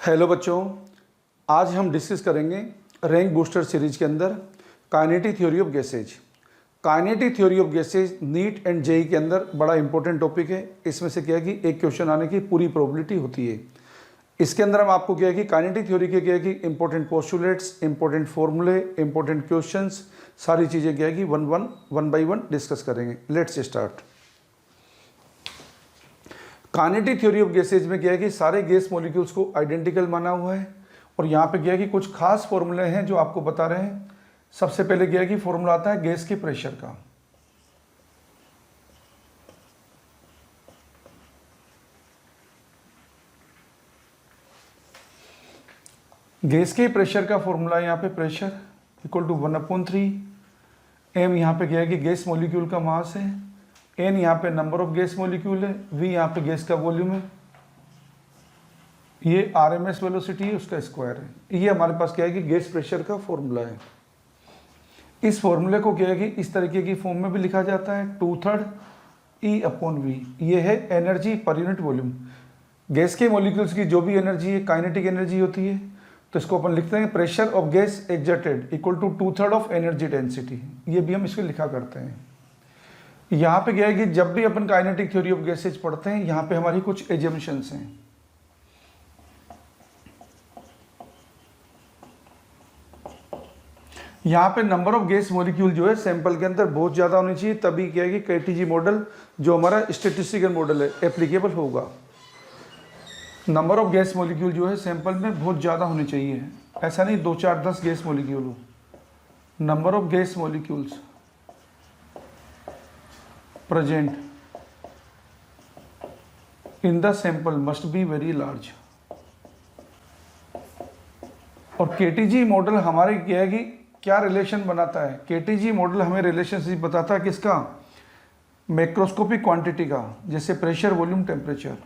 Hello बच्चों, आज हम डिस्कस करेंगे रैंक बूस्टर सीरीज के अंदर kinetic theory of gases. Kinetic theory of gases NEET and JEE के अंदर बड़ा इंपॉर्टेंट टॉपिक है। इसमें से क्या है कि एक क्वेश्चन आने की पूरी प्रोबेबिलिटी होती है। इसके अंदर हम आपको क्या है कि काइनेटिक थ्योरी के क्या है कि इंपॉर्टेंट पोस्टुलेट्स, इंपॉर्टेंट फॉर्मूले, इंपॉर्टेंट क्वेश्चंस, सारी चीज़ें क्या है कि वन बाई वन डिस्कस करेंगे। Let's start. Kinetic theory of gases में क्या है कि सारे गैस मॉलिक्यूल्स को आइडेंटिकल माना हुआ है और यहाँ पे क्या है कि कुछ खास फॉर्मूले हैं जो आपको बता रहे हैं। सबसे पहले क्या है कि फॉर्मूला आता है गैस के प्रेशर का। गैस के प्रेशर का फॉर्मूला यहाँ पे प्रेशर इक्वल टू 1/3 m यहाँ पे क्या है कि गैस मॉलिक्यूल का मास है, n यहाँ पे नंबर ऑफ गैस मॉलिक्यूल है, v यहाँ पे गैस का वॉल्यूम है, ये RMS वेलोसिटी है, उसका स्क्वायर है। ये हमारे पास क्या है कि गैस प्रेशर का फॉर्मूला है। इस फॉर्मूले को क्या है कि इस तरीके की फॉर्म में भी लिखा जाता है 2/3 E/V। ये है energy per unit volume. Gas के मॉलिक्यूल्स की जो भी एनर्जी है काइनेटिक एनर्जी होती है, तो इसको अपन लिखते हैं pressure of gas exerted equal to 2/3 of energy density. ये भी हम इसको लिखा करते हैं। यहाँ पे क्या है कि जब भी अपन काइनेटिक थ्योरी ऑफ गैसेज पढ़ते हैं, यहाँ पे हमारी कुछ एजम्पशंस हैं। यहाँ पे नंबर ऑफ गैस मॉलिक्यूल जो है सैंपल के अंदर बहुत ज़्यादा होनी चाहिए, तभी क्या है कि केटीजी मॉडल जो हमारा स्टैटिस्टिकल मॉडल है एप्लीकेबल होगा। नंबर ऑफ गैस मॉलिक्यूल जो है सैंपल में बहुत ज़्यादा होनी चाहिए, ऐसा नहीं 2, 4, 10 गैस मॉलिक्यूल हो। Number of gas molecules present in the sample must be very large। और केटीजी मॉडल हमारे क्या है कि क्या रिलेशन बनाता है? केटीजी मॉडल हमें रिलेशनशिप बताता है किसका? मैक्रोस्कोपिक क्वांटिटी का, जैसे pressure, volume, temperature.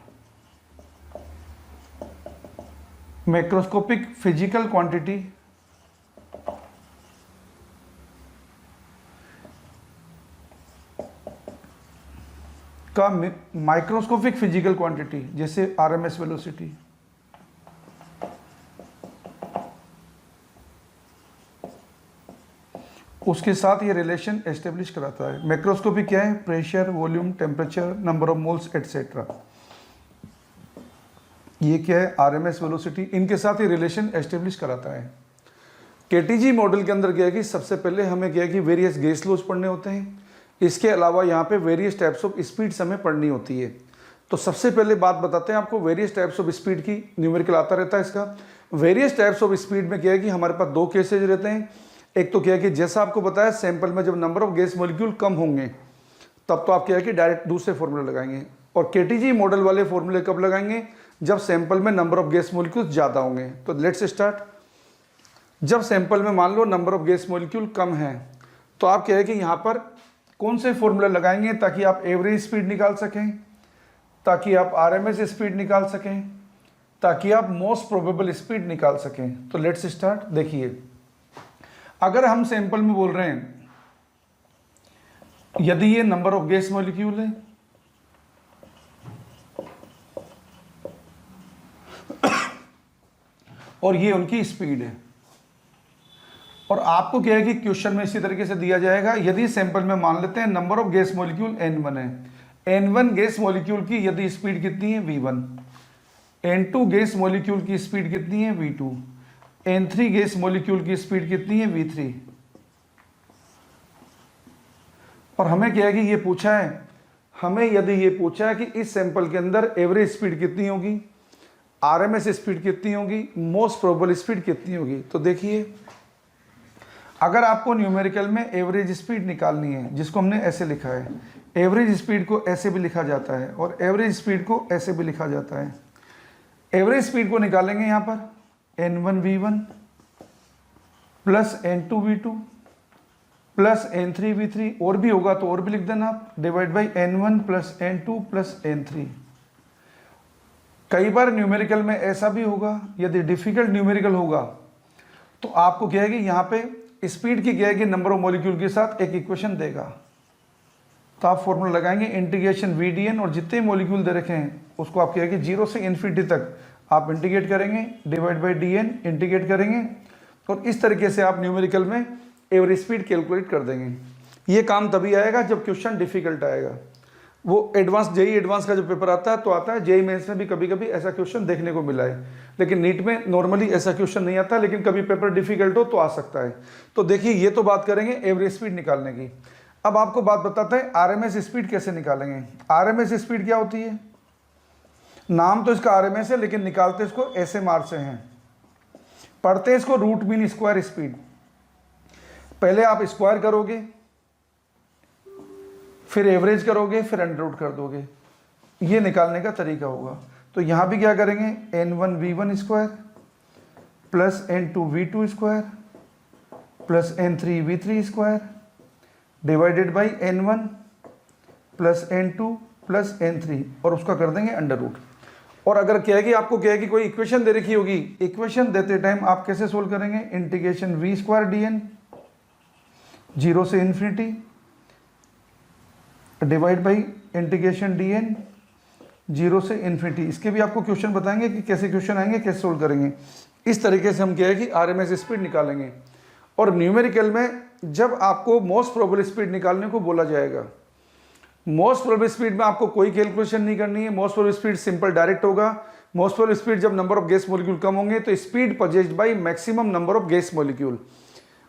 Macroscopic physical quantity का माइक्रोस्कोपिक फिजिकल क्वांटिटी, जैसे RMS वेलोसिटी। उसके साथ ये रिलेशन एस्टेब्लिश कराता है। मैक्रोस्कोपिक क्या है? Pressure, volume, temperature, number of moles etcetera. ये क्या है? RMS velocity. इनके साथ ये रिलेशन एस्टेब्लिश कराता है। केटीजी मॉडल के अंदर क्या है कि सबसे पहले हमें क्या है कि वेरियस गैस लॉज पढ़ने होते हैं। इसके अलावा यहाँ पे वेरियस टाइप्स ऑफ स्पीड्स हमें पढ़नी होती है। तो सबसे पहले बात बताते हैं आपको वेरियस टाइप्स ऑफ स्पीड की। न्यूमेरिकल आता रहता है इसका। वेरियस टाइप्स ऑफ स्पीड में क्या है कि हमारे पास 2 केसेज रहते हैं। एक तो क्या है कि जैसा आपको बताया सैंपल में जब नंबर ऑफ गैस मॉलिक्यूल कम होंगे तब तो आप क्या है कि डायरेक्ट दूसरे फॉर्मूले लगाएंगे। और केटीजी मॉडल वाले फॉर्मूले कब लगाएंगे? जब सैंपल में नंबर ऑफ गैस मॉलिक्यूल ज़्यादा होंगे। तो लेट्स स्टार्ट। जब सैंपल में मान लो नंबर ऑफ गैस मॉलिक्यूल कम है, तो आप क्या है कि यहाँ पर कौन से फॉर्मूले लगाएंगे ताकि आप एवरेज स्पीड निकाल सकें, ताकि आप RMS स्पीड निकाल सकें, ताकि आप मोस्ट प्रोबेबल स्पीड निकाल सकें। तो लेट्स स्टार्ट। देखिए, अगर हम सैंपल में बोल रहे हैं यदि ये नंबर ऑफ गैस मॉलिक्यूल है और ये उनकी स्पीड है, और आपको क्या है कि क्वेश्चन में इसी तरीके से दिया जाएगा, यदि सैंपल में मान लेते हैं number of gas molecule N1 है, N1 गैस मॉलिक्यूल की यदि स्पीड कितनी है? V1। N2 गैस मॉलिक्यूल की स्पीड कितनी है? V2। N3 गैस मॉलिक्यूल की स्पीड कितनी है? V3। और हमें क्या है कि ये पूछा है, हमें यदि ये पूछा है कि इस सैंपल के अंदर एवरेज स्पीड कितनी होगी, RMS स्पीड कितनी होगी, मोस्ट प्रोबेबल स्पीड कितनी होगी। तो देखिए, अगर आपको न्यूमेरिकल में एवरेज स्पीड निकालनी है, जिसको हमने ऐसे लिखा है, एवरेज स्पीड को ऐसे भी लिखा जाता है और एवरेज स्पीड को ऐसे भी लिखा जाता है। एवरेज स्पीड को निकालेंगे यहाँ पर N1 V1 plus N2 V2 plus N3 V3, और भी होगा तो और भी लिख देना आप, divide by N1 plus N2 plus N3। कई बार न्यूमेरिकल में ऐसा भी होगा, यदि डिफिकल्ट न्यूमेरिकल होगा तो आपको क्या है कि यहाँ पे स्पीड की क्या है कि नंबर ऑफ मॉलिक्यूल के साथ एक इक्वेशन देगा। तो आप फॉर्मूला लगाएंगे इंटीग्रेशन VDN, और जितने मॉलिक्यूल दे रखे हैं उसको आप क्या है कि 0 से इन्फिनिटी तक आप इंटीग्रेट करेंगे, divide by d n integrate करेंगे, और इस तरीके से आप न्यूमेरिकल में एवरेज स्पीड कैलकुलेट कर देंगे। ये काम तभी आएगा जब क्वेश्चन डिफिकल्ट आएगा। वो एडवांस जेई एडवांस का जो पेपर आता है तो आता है, जेई मेंस में भी कभी कभी ऐसा क्वेश्चन देखने को मिला है, लेकिन नीट में नॉर्मली ऐसा क्वेश्चन नहीं आता, लेकिन कभी पेपर डिफिकल्ट हो तो आ सकता है। तो देखिए ये तो बात करेंगे एवरेज स्पीड निकालने की। अब आपको बात बताते हैं आरएमएस स्पीड कैसे निकालेंगे। आरएमएस स्पीड क्या होती है? नाम तो इसका आरएमएस है, लेकिन निकालते इसको एसएमआर से हैं, पढ़ते इसको रूट मीन स्क्वायर स्पीड। पहले आप स्क्वायर करोगे, फिर एवरेज करोगे, फिर अंडर रूट कर दोगे, ये निकालने का तरीका होगा। तो यहां भी क्या करेंगे, n1v1 square plus n2v2 square plus n3v3 square divided by n1 plus n2 plus n3, और उसका कर देंगे अंडर रूट। और अगर क्या है कि आपको क्या है कि कोई इक्वेशन दे रखी होगी, इक्वेशन देते टाइम आप कैसे सोल्व करेंगे, इंटीग्रेशन v स्क्वायर dn 0 से infinity divide by integration dn 0 से इन्फिनिटी। इसके भी आपको क्वेश्चन बताएंगे कि कैसे क्वेश्चन आएंगे, कैसे सोल्व करेंगे। इस तरीके से हम क्या है कि आरएमएस स्पीड निकालेंगे। और न्यूमेरिकल में जब आपको मोस्ट प्रोबेबल स्पीड निकालने को बोला जाएगा, मोस्ट प्रोबेबल स्पीड में आपको कोई कैलकुलेशन नहीं करनी है। Most probable speed simple direct होगा। मोस्ट प्रोबेबल स्पीड जब नंबर ऑफ गैस मॉलिक्यूल कम होंगे तो speed possessed by maximum number of gas molecule,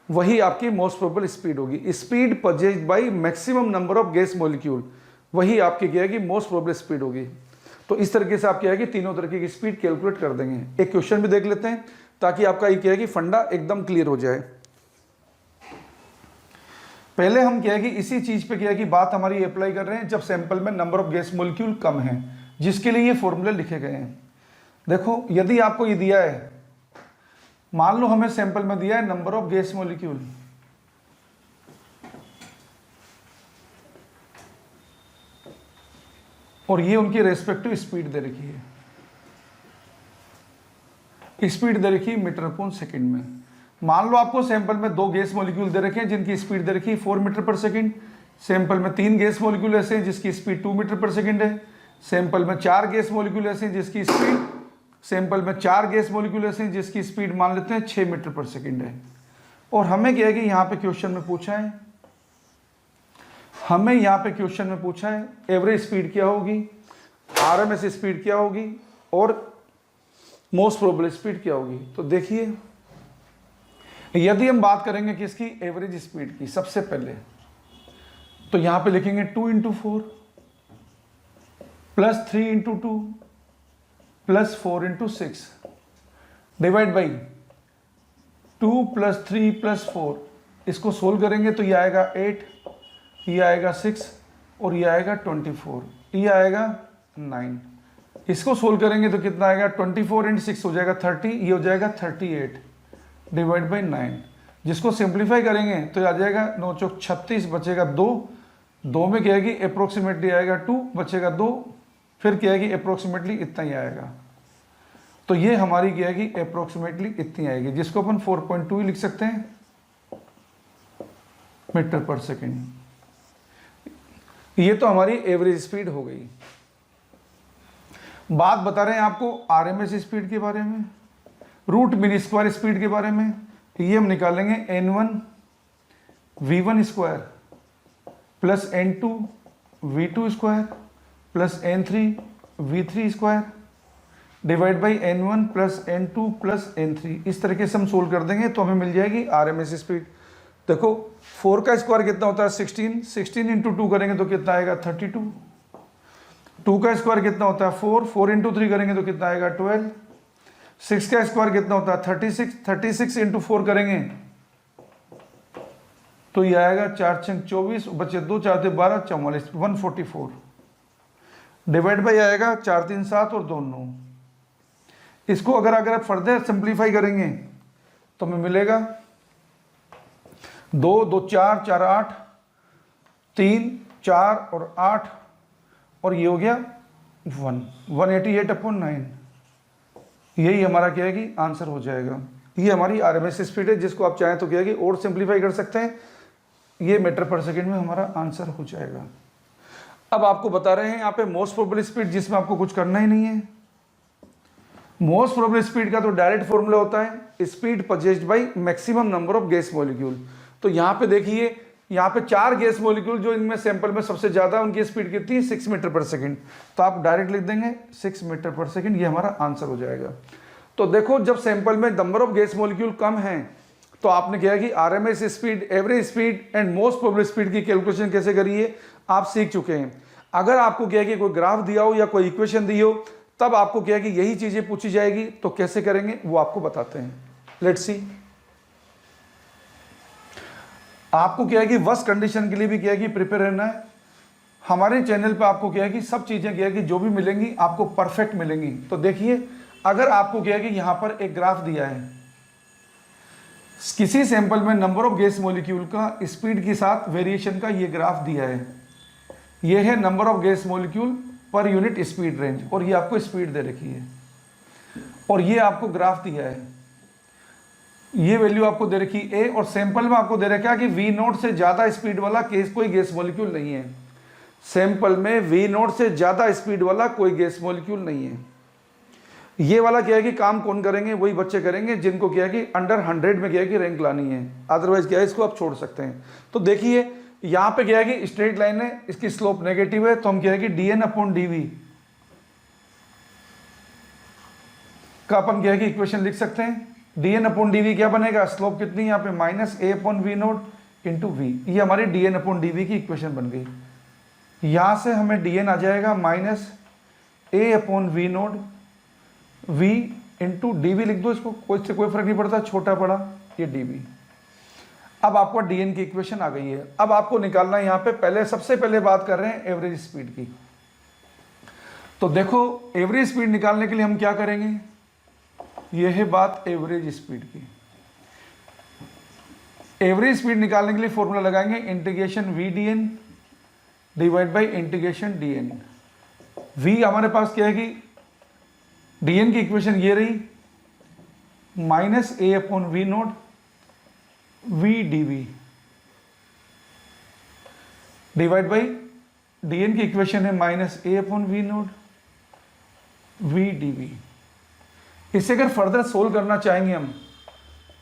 वही आपकी मोस्ट प्रोबेबल स्पीड होगी। Speed possessed by maximum number of gas molecule, वही आपकी क्या है कि मोस्ट प्रोबेबल स्पीड होगी। तो इस तरीके से आप क्या है कि तीनों तरीके की स्पीड कैलकुलेट कर देंगे। एक क्वेश्चन भी देख लेते हैं ताकि आपका ये क्या है कि फंडा एकदम क्लियर हो जाए। पहले हम क्या है कि इसी चीज पे क्या है कि बात हमारी अप्लाई कर रहे हैं जब सैंपल में नंबर ऑफ गैस मॉलिक्यूल कम है, जिसके लिए ये फॉर्मूले लिखे गए हैं। देखो यदि आपको ये दिया है, मान लो हमें सैंपल में दिया है नंबर ऑफ गैस मॉलिक्यूल, और ये उनकी रेस्पेक्टिव स्पीड दे रखी है। स्पीड दे रखी है मीटर पर सेकंड में। मान लो आपको सैंपल में 2 गैस मॉलिक्यूल दे रखे हैं जिनकी स्पीड दे रखी है 4 मीटर पर सेकंड। सैंपल में 3 गैस मॉलिक्यूल ऐसे हैं जिसकी स्पीड 2 मीटर पर सेकंड है। सैंपल में 4 गैस मॉलिक्यूल ऐसे हैं जिसकी स्पीड, सैंपल में 4 गैस मॉलिक्यूल ऐसे हैं जिसकी स्पीड मान लेते हैं 6 मीटर पर सेकंड है। और हमें क्या है कि यहाँ पे क्वेश्चन में पूछा है, हमें यहाँ पे क्वेश्चन में पूछा है एवरेज स्पीड क्या होगी, आरएमएस स्पीड क्या होगी, और मोस्ट प्रोबेबल स्पीड क्या होगी। तो देखिए यदि हम बात करेंगे किसकी, एवरेज स्पीड की, सबसे पहले तो यहां पे लिखेंगे 2 × 4 plus 3 × 2 plus 4 × 6 divide by 2 plus 3 plus 4। इसको सोल्व करेंगे तो ये आएगा 8, ये आएगा 6 और ये आएगा 24, ये आएगा 9। इसको सोल्व करेंगे तो कितना आएगा, 24 × 6 हो जाएगा 30, ये हो जाएगा 38 डिवाइड बाई 9। जिसको सिंप्लीफाई करेंगे तो आ जाएगा 9 चौक 36, बचेगा 2 में क्या है कि अप्रोक्सीमेटली आएगा 2, बचेगा 2, फिर क्या है कि अप्रोक्सीमेटली इतना ही आएगा। तो ये हमारी क्या है कि अप्रोक्सीमेटली इतनी आएगी, जिसको अपन 4.2 ही लिख सकते हैं मीटर पर सेकेंड। ये तो हमारी एवरेज स्पीड हो गई। बात बता रहे हैं आपको आरएमएस स्पीड के बारे में, रूट मीन स्क्वायर स्पीड के बारे में। ये हम निकालेंगे n1v1 square plus n2v2 square plus n3v3 square divide by n1 plus n2 plus n3। इस तरीके से हम सोल्व कर देंगे तो हमें मिल जाएगी आरएमएस स्पीड। देखो 4 का स्क्वायर कितना होता है 16, 16 × 2 करेंगे तो कितना आएगा 32। 2 का स्क्वायर कितना होता है 4, 4 × 3 करेंगे तो कितना आएगा 12। 6 का स्क्वायर कितना होता है 36, 36 × 4 करेंगे तो ये आएगा 4 × 6 24, बचे 2 4 × 12 44, 144 डिवाइड बाई आएगा 4 3 7 और 2 9। इसको अगर आप फर्दर सिंप्लीफाई करेंगे तो हमें मिलेगा 2 2 4 4 8, 3 4 और 8, और ये हो गया 188/9। यही हमारा क्या है कि आंसर हो जाएगा। ये हमारी आरएमएस स्पीड है, जिसको आप चाहें तो क्या है कि और सिंप्लीफाई कर सकते हैं। ये मीटर पर सेकंड में हमारा आंसर हो जाएगा। अब आपको बता रहे हैं यहाँ पे मोस्ट प्रोबेबल स्पीड, जिसमें आपको कुछ करना ही नहीं है। मोस्ट प्रोबेबल स्पीड का तो डायरेक्ट फॉर्मूला होता है speed purchased by maximum number of gas molecule. तो यहाँ पे देखिए, यहाँ पे 4 गैस मॉलिक्यूल जो इनमें सैंपल में सबसे ज्यादा, उनकी स्पीड कितनी है 6 मीटर पर सेकंड। तो आप डायरेक्ट लिख देंगे 6 मीटर पर सेकंड, ये हमारा आंसर हो जाएगा। तो देखो जब सैंपल में नंबर ऑफ गैस मॉलिक्यूल कम है तो आपने क्या कि RMS speed, average speed and most probable speed की कैलकुलेशन कैसे करिए आप सीख चुके हैं। अगर आपको क्या है कि कोई ग्राफ दिया हो या कोई इक्वेशन दी हो, तब आपको क्या है कि यही चीजें पूछी जाएगी, तो कैसे करेंगे वो आपको बताते हैं। Let's see. आपको क्या है कि वर्स्ट कंडीशन के लिए भी क्या है कि प्रिपेयर रहना है। हमारे चैनल पे आपको क्या है कि सब चीजें क्या है कि जो भी मिलेंगी आपको परफेक्ट मिलेंगी। तो देखिए, अगर आपको क्या है कि यहां पर एक ग्राफ दिया है, किसी सैंपल में नंबर ऑफ गैस मॉलिक्यूल का स्पीड के साथ वेरिएशन का ये ग्राफ दिया है, ये है number of gas molecule per unit speed range, और ये आपको स्पीड दे रखी है, और ये आपको ग्राफ दिया है, ये वैल्यू आपको दे रखी ए, और सैंपल में आपको दे रखा है कि वी नोट से ज्यादा स्पीड वाला कोई गैस मॉलिक्यूल नहीं है। सैंपल में वी नोट से ज्यादा स्पीड वाला कोई गैस मॉलिक्यूल नहीं है। ये वाला क्या है कि काम कौन करेंगे, वही बच्चे करेंगे जिनको क्या है कि अंडर 100 में क्या है कि रैंक लानी है, अदरवाइज क्या है इसको आप छोड़ सकते हैं। तो देखिए यहां पे क्या है कि स्ट्रेट लाइन है, इसकी स्लोप नेगेटिव है, तो हम क्या है कि dn/dv का अपन क्या है कि इक्वेशन लिख सकते हैं। dn/dv क्या बनेगा, स्लोप कितनी यहाँ पे -a/v0 इंटू वी, ये हमारी dn/dv की इक्वेशन बन गई। यहां से हमें dn आ जाएगा -a/v0 v इंटू dv लिख दो, इसको कोई से कोई फर्क नहीं पड़ता, छोटा बड़ा ये dv। अब आपको dn की इक्वेशन आ गई है। अब आपको निकालना है यहाँ पे, पहले सबसे पहले बात कर रहे हैं एवरेज स्पीड की। तो देखो एवरेज स्पीड निकालने के लिए हम क्या करेंगे, यह है बात एवरेज स्पीड की। एवरेज स्पीड निकालने के लिए फॉर्मूला लगाएंगे integration v dn divide by integration dn। v हमारे पास क्या है कि dn की इक्वेशन ये रही -a/v0 v dv divide by dn की इक्वेशन है -a/v0 v dv। इसे अगर फर्दर सोल्व करना चाहेंगे हम,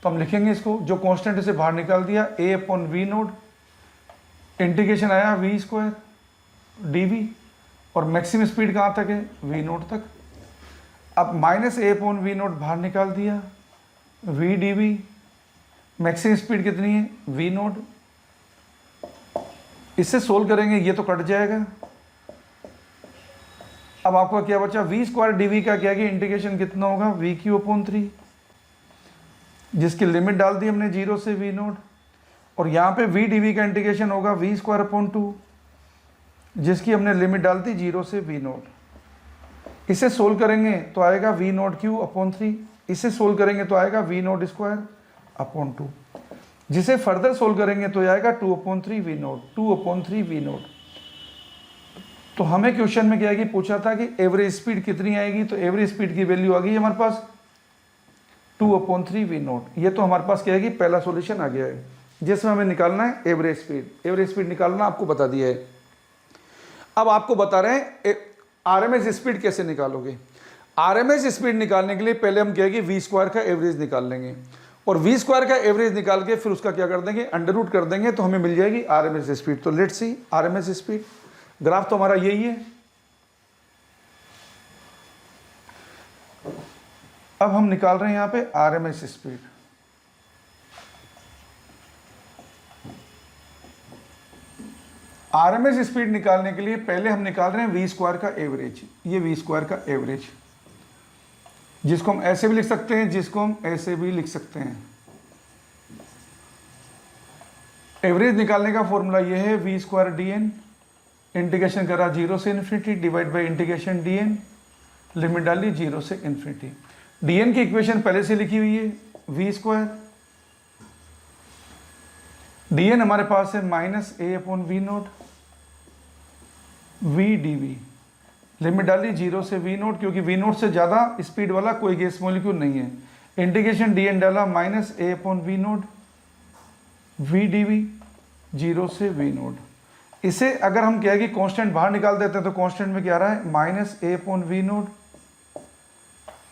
तो हम लिखेंगे इसको, जो कांस्टेंट इसे बाहर निकाल दिया a/v0, इंटीग्रेशन आया v² dv, और मैक्सिमम स्पीड कहाँ तक है v0 तक। अब -a/v0 बाहर निकाल दिया v dv, मैक्सिमम स्पीड कितनी है v0। इससे सोल्व करेंगे, ये तो कट जाएगा। अब आपका क्या बचा, v² dv का क्या कि इंटीग्रेशन कितना होगा v³/3, जिसकी लिमिट डाल दी हमने 0 से v0, और यहाँ पे v dv का इंटीग्रेशन होगा v²/2, जिसकी हमने लिमिट डाल दी 0 से v0। इसे सोल्व करेंगे तो आएगा v0³/3, इसे सोल्व करेंगे तो आएगा v0²/2, जिसे फर्दर सोल्व करेंगे तो आएगा 2/3 v0, 2/3 v0। तो हमें क्वेश्चन में क्या है कि पूछा था कि एवरेज स्पीड कितनी आएगी, तो एवरेज स्पीड की वैल्यू आ गई हमारे पास 2/3 v0। ये तो हमारे पास क्या है कि पहला सॉल्यूशन आ गया है, जिसमें हमें निकालना है एवरेज स्पीड। एवरेज स्पीड निकालना आपको बता दिया है। अब आपको बता रहे हैं आरएमएस स्पीड कैसे निकालोगे। आरएमएस स्पीड निकालने के लिए पहले हम क्या है कि v² का एवरेज निकाल लेंगे, और v² का एवरेज निकाल के फिर उसका क्या कर देंगे, अंडर रूट कर देंगे, तो हमें मिल जाएगी आरएमएस स्पीड। तो let's see RMS speed. Graph तो हमारा यही है। अब हम निकाल रहे हैं यहां पे आरएमएस स्पीड। आरएमएस स्पीड निकालने के लिए पहले हम निकाल रहे हैं v² का एवरेज। ये v² का एवरेज, जिसको हम ऐसे भी लिख सकते हैं, जिसको हम ऐसे भी लिख सकते हैं। एवरेज निकालने का फॉर्मूला ये है v² dn, इंटीग्रेशन करा 0 से infinity divide by integration dn, limit डाली 0 से इन्फिनिटी। dn की इक्वेशन पहले से लिखी हुई है v², dn हमारे पास है -a/v0 v dv, लिमिट डाली 0 से v0, क्योंकि v0 से ज़्यादा स्पीड वाला कोई गैस मॉलिक्यूल नहीं है। इंटीग्रेशन dn डाला -a/v0 v dv 0 से v0। इसे अगर हम क्या है कि कांस्टेंट बाहर निकाल देते हैं, तो कांस्टेंट में क्या आ रहा है -a/v0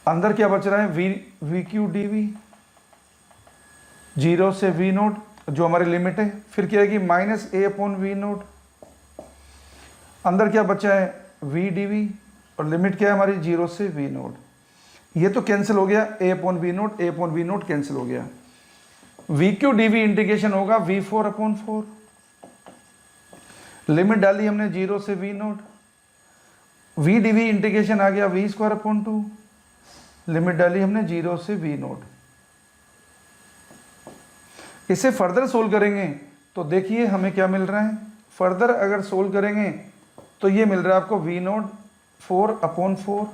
अंदर क्या बच रहा है, वी क्यू डी वी, 0 से वी नोट जो हमारी लिमिट है, फिर क्या है कि minus a upon v not, अंदर क्या बचा है वी डी वी, और लिमिट क्या है हमारी 0 से वी नोट। ये तो कैंसिल हो गया, a upon v naught, a upon v naught cancel हो गया। V cube d v integration होगा वी 4 अपॉन 4, लिमिट डाली हमने 0 से v naught, v d v integration आ गया वी स्क्वायर अपॉन 2, लिमिट डाली हमने 0 से वी नोट। इसे फर्दर सोल्व करेंगे तो देखिए हमें क्या मिल रहा है, फर्दर अगर सोल्व करेंगे तो ये मिल रहा है आपको v not 4 upon 4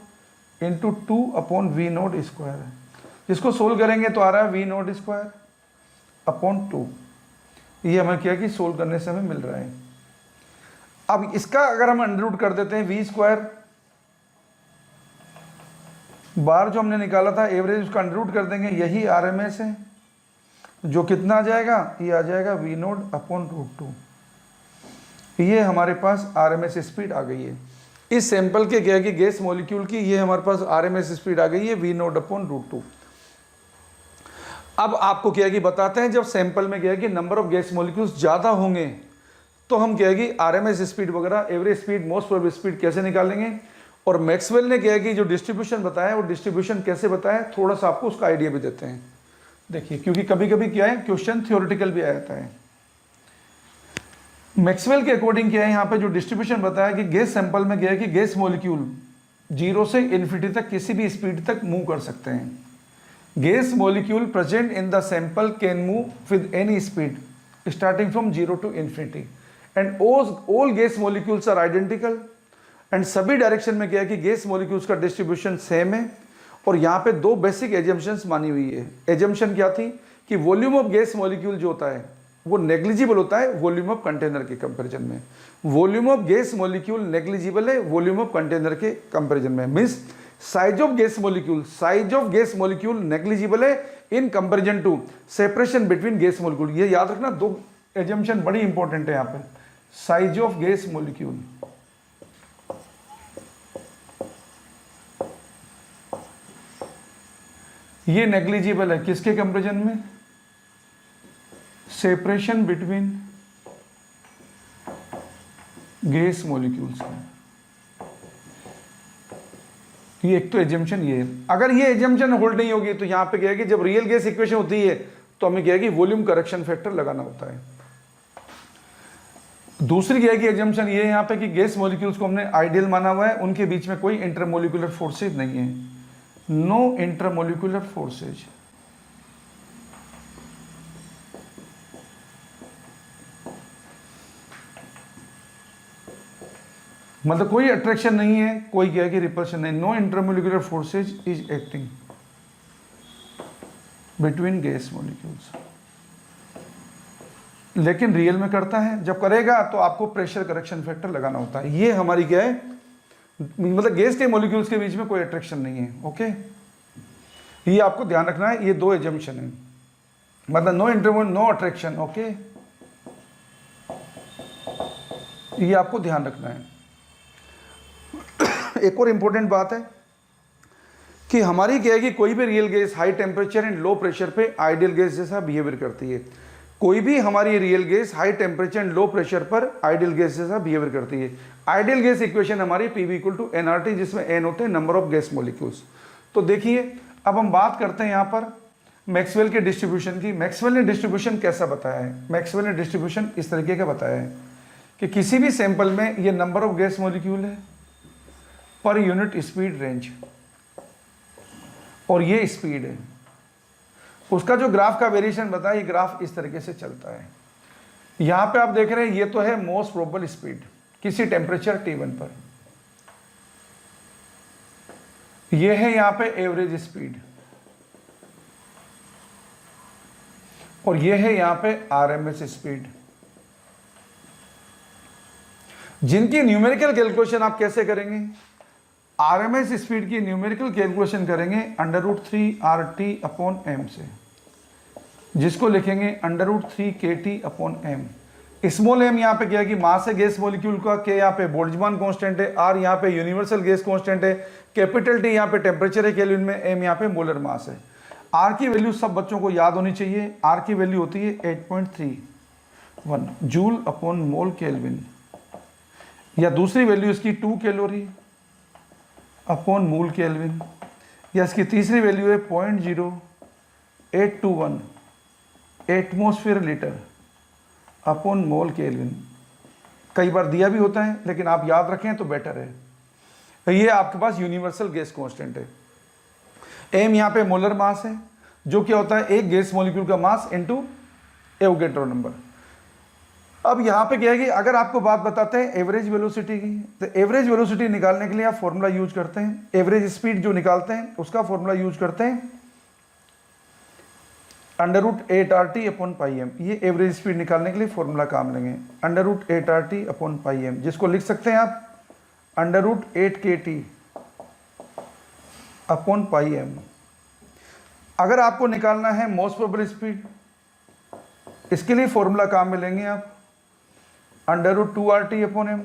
into 2 upon v not square है। इसको सोल्व करेंगे तो आ रहा है वी नोट स्क्वायर अपॉन 2। ये हमें क्या कि सोल्व करने से हमें मिल रहा है। अब इसका अगर हम अंडर रूट कर देते हैं वी स्क्वायर, बार जो हमने निकाला था एवरेज उसका अंडर रूट कर देंगे, यही आरएमएस है, जो कितना आ जाएगा, ये आ जाएगा वी नोट अपॉन रूट 2। ये हमारे पास आरएमएस स्पीड आ गई है इस सैंपल के क्या है कि गैस मॉलिक्यूल की, ये हमारे पास आरएमएस स्पीड आ गई है वी नोट अपॉन रूट 2। अब आपको क्या है कि बताते हैं जब सैंपल में क्या है कि नंबर ऑफ गैस मॉलिक्यूल्स ज़्यादा होंगे तो हम क्या है कि आरएमएस स्पीड वगैरह, average speed, most probable speed कैसे निकालेंगे। और मैक्सवेल ने क्या है कि जो डिस्ट्रीब्यूशन बताया वो डिस्ट्रीब्यूशन कैसे बताया, थोड़ा सा आपको उसका आइडिया भी देते हैं। देखिए क्योंकि कभी कभी क्या है क्वेश्चन थ्योरेटिकल भी आ जाता है। मैक्सवेल के अकॉर्डिंग क्या है यहाँ पे जो डिस्ट्रीब्यूशन बताया कि गैस सैंपल में क्या है कि गैस मॉलिक्यूल 0 से इन्फिनिटी तक किसी भी स्पीड तक मूव कर सकते हैं। Gas molecule present in the sample can move with any speed starting from 0 to infinity and all gas molecules are identical. And सभी डायरेक्शन में क्या है कि गैस मॉलिक्यूल्स का डिस्ट्रीब्यूशन सेम है। और यहाँ पे दो बेसिक एजम्पशंस मानी हुई है। एजम्पशन क्या थी कि वॉल्यूम ऑफ गैस मॉलिक्यूल जो होता है वो नेग्लिजिबल होता है वॉल्यूम ऑफ कंटेनर के कंपैरिजन में। Volume of gas molecule negligible है वॉल्यूम ऑफ कंटेनर के कंपैरिजन में। Means size of gas molecule negligible है in comparison to separation between gas molecule. ये याद रखना, दो एजम्पशन बड़ी इंपॉर्टेंट है यहाँ पे। साइज ऑफ गैस मॉलिक्यूल, ये नेग्लिजिबल है किसके कंपैरिजन में, सेपरेशन बिटवीन गैस मॉलिक्यूल्स का। ये एक तो एजम्पशन ये है। अगर ये एजम्पशन होल्ड नहीं होगी तो यहां पे क्या है कि जब रियल गैस इक्वेशन होती है तो हमें क्या है कि वॉल्यूम करेक्शन फैक्टर लगाना होता है। दूसरी क्या है कि एजम्पशन ये है यहां पे कि गैस मॉलिक्यूल्स को हमने आइडियल माना हुआ है, उनके बीच में कोई इंटरमोलिकुलर फोर्सेज नहीं है, नो इंटरमोलिकुलर फोर्सेज। मतलब कोई अट्रैक्शन नहीं है, कोई क्या है कि रिपल्शन नहीं, no intermolecular forces is acting between gas molecules. लेकिन रियल में करता है, जब करेगा तो आपको प्रेशर करेक्शन फैक्टर लगाना होता है। ये हमारी क्या है, मतलब गैस के मॉलिक्यूल्स के बीच में कोई अट्रैक्शन नहीं है। ओके, ये आपको ध्यान रखना है। ये दो एजम्पशन है, मतलब नो इंटरमोल नो अट्रैक्शन। ओके, ये आपको ध्यान रखना है। एक और इंपॉर्टेंट बात है कि हमारी क्या है कि कोई भी real gas high temperature and low pressure पे आइडियल गैस जैसा बिहेवियर करती है। कोई भी हमारी real gas high temperature and low pressure पर आइडियल गैस जैसा बिहेवियर करती है। आइडियल गैस इक्वेशन हमारी पीवी इक्वल टू एनआरटी, जिसमें एन होते हैं नंबर ऑफ गैस मॉलिक्यूल्स। तो देखिए अब हम बात करते हैं यहाँ पर मैक्सवेल के डिस्ट्रीब्यूशन की। मैक्सवेल ने डिस्ट्रीब्यूशन कैसा बताया है? मैक्सवेल ने डिस्ट्रीब्यूशन इस तरीके का बताया है कि किसी भी सैंपल में ये नंबर ऑफ गैस मॉलिक्यूल है पर यूनिट स्पीड रेंज, और ये स्पीड है। उसका जो ग्राफ का वेरिएशन बताया, ये ग्राफ इस तरीके से चलता है। यहां पे आप देख रहे हैं ये तो है मोस्ट प्रोबेबल स्पीड किसी टेम्परेचर T1 पर, ये है यहां पे एवरेज स्पीड, और ये है यहां पे आरएमएस स्पीड। जिनकी न्यूमेरिकल कैलकुलेशन आप कैसे करेंगे? आरएमएस स्पीड की न्यूमेरिकल कैलकुलेशन करेंगे √3RT/m से, जिसको लिखेंगे √3KT/m। स्मॉल m यहाँ पे क्या है कि मास है गैस मॉलिक्यूल का, k यहाँ पे बोल्ट्जमान कांस्टेंट है, r यहाँ पे यूनिवर्सल गैस कांस्टेंट है, कैपिटल T यहाँ पे टेम्परेचर है केल्विन में, m यहाँ पे मोलर मास है। r की वैल्यू सब बच्चों को याद होनी चाहिए, r की वैल्यू होती है 8.31 जूल अपॉन मोल केल्विन, या दूसरी वैल्यू इसकी 2 कैलोरी अपॉन मोल केल्विन, या इसकी तीसरी वैल्यू है 0.0821 atmosphere litre upon mole kelvin. कई बार दिया भी होता है लेकिन आप याद रखें तो बेटर है। ये आपके पास यूनिवर्सल गैस कांस्टेंट है। एम यहाँ पे मोलर मास है, जो क्या होता है एक गैस मॉलिक्यूल का मास इनटू एवोगैड्रो नंबर। अब यहाँ पे क्या है कि अगर आपको बात बताते हैं एवरेज वेलोसिटी की, तो एवरेज वेलोसिटी निकालने के लिए आप फॉर्मूला यूज करते हैं, एवरेज स्पीड जो निकालते हैं उसका फॉर्मूला यूज करते हैं √8RT अपॉन पाई एम। ये एवरेज स्पीड निकालने के लिए फॉर्मूला काम लेंगे, √8RT अपॉन पाई एम, जिसको लिख सकते हैं आप √8KT अपॉन पाई एम। अगर आपको निकालना है मोस्ट प्रोबेबल स्पीड, इसके लिए फॉर्मूला काम में लेंगे आप √2RT अपॉन एम,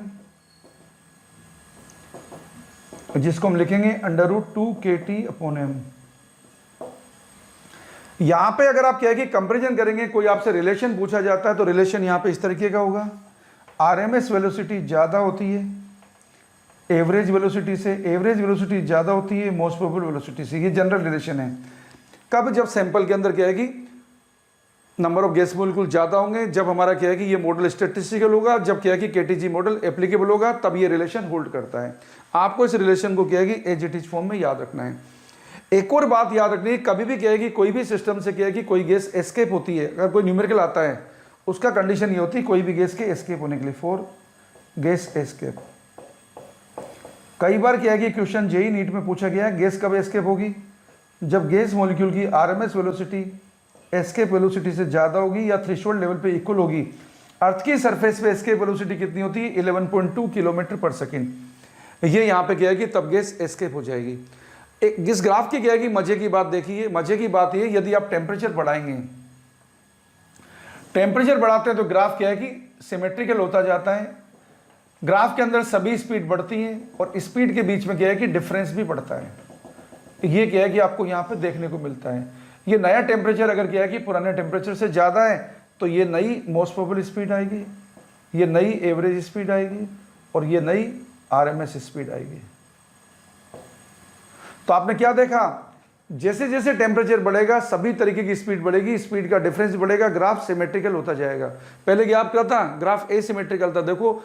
जिसको हम लिखेंगे √2KT अपॉन एम। यहां पे अगर आप क्या है कि कंपैरिजन करेंगे, कोई आपसे रिलेशन पूछा जाता है तो रिलेशन यहां पे इस तरीके का होगा, आरएमएस वेलोसिटी ज्यादा होती है एवरेज वेलोसिटी से, एवरेज वेलोसिटी ज्यादा होती है मोस्ट प्रोबेबल वेलोसिटी से। ये जनरल रिलेशन है। कब? जब सैंपल के अंदर क्या है कि नंबर ऑफ गैस मॉलिक्यूल ज्यादा होंगे, जब हमारा क्या है कि ये मॉडल स्टैटिस्टिकल होगा, जब क्या है कि केटीजी मॉडल एप्लीकेबल होगा, तब ये रिलेशन होल्ड करता है। आपको इस रिलेशन को क्या है कि एज इट इज फॉर्म में याद रखना है। एक और बात याद रखनी है, कभी भी क्या है कि कोई भी सिस्टम से क्या है कि कोई गैस एस्केप होती है, अगर कोई न्यूमेरिकल आता है उसका कंडीशन ये होती है कोई भी गैस के एस्केप होने के लिए, फॉर गैस एस्केप। कई बार क्या है कि क्वेश्चन जेई नीट में पूछा गया है गैस कब एस्केप होगी, जब गैस मॉलिक्यूल की आरएमएस वेलोसिटी एस्केप वेलोसिटी से ज्यादा होगी या थ्रेशोल्ड लेवल पे इक्वल होगी। अर्थ की सरफेस पे एस्केप वेलोसिटी कितनी होती है? 11.2 किलोमीटर पर सेकेंड। ये यहाँ पे क्या है कि तब गैस एस्केप हो जाएगी। एक इस ग्राफ की क्या है कि मजे की बात देखिए, मजे की बात ये, यदि आप टेम्परेचर बढ़ाएंगे, टेम्परेचर बढ़ाते हैं तो ग्राफ क्या है कि सिमेट्रिकल होता जाता है। ग्राफ के अंदर सभी स्पीड बढ़ती है और स्पीड के बीच में क्या है कि डिफरेंस भी बढ़ता है। ये क्या है कि आपको यहाँ पे देखने को मिलता है। ये नया टेम्परेचर अगर क्या है कि पुराने टेम्परेचर से ज़्यादा है तो ये नई मोस्ट प्रोबेबल स्पीड आएगी, ये नई एवरेज स्पीड आएगी और ये नई आरएमएस स्पीड आएगी। तो आपने क्या देखा, जैसे जैसे टेम्परेचर बढ़ेगा सभी तरीके की स्पीड बढ़ेगी, स्पीड का डिफरेंस बढ़ेगा, ग्राफ सिमेट्रिकल होता जाएगा। पहले ग्राफ क्या था? ग्राफ एसिमेट्रिकल था। देखो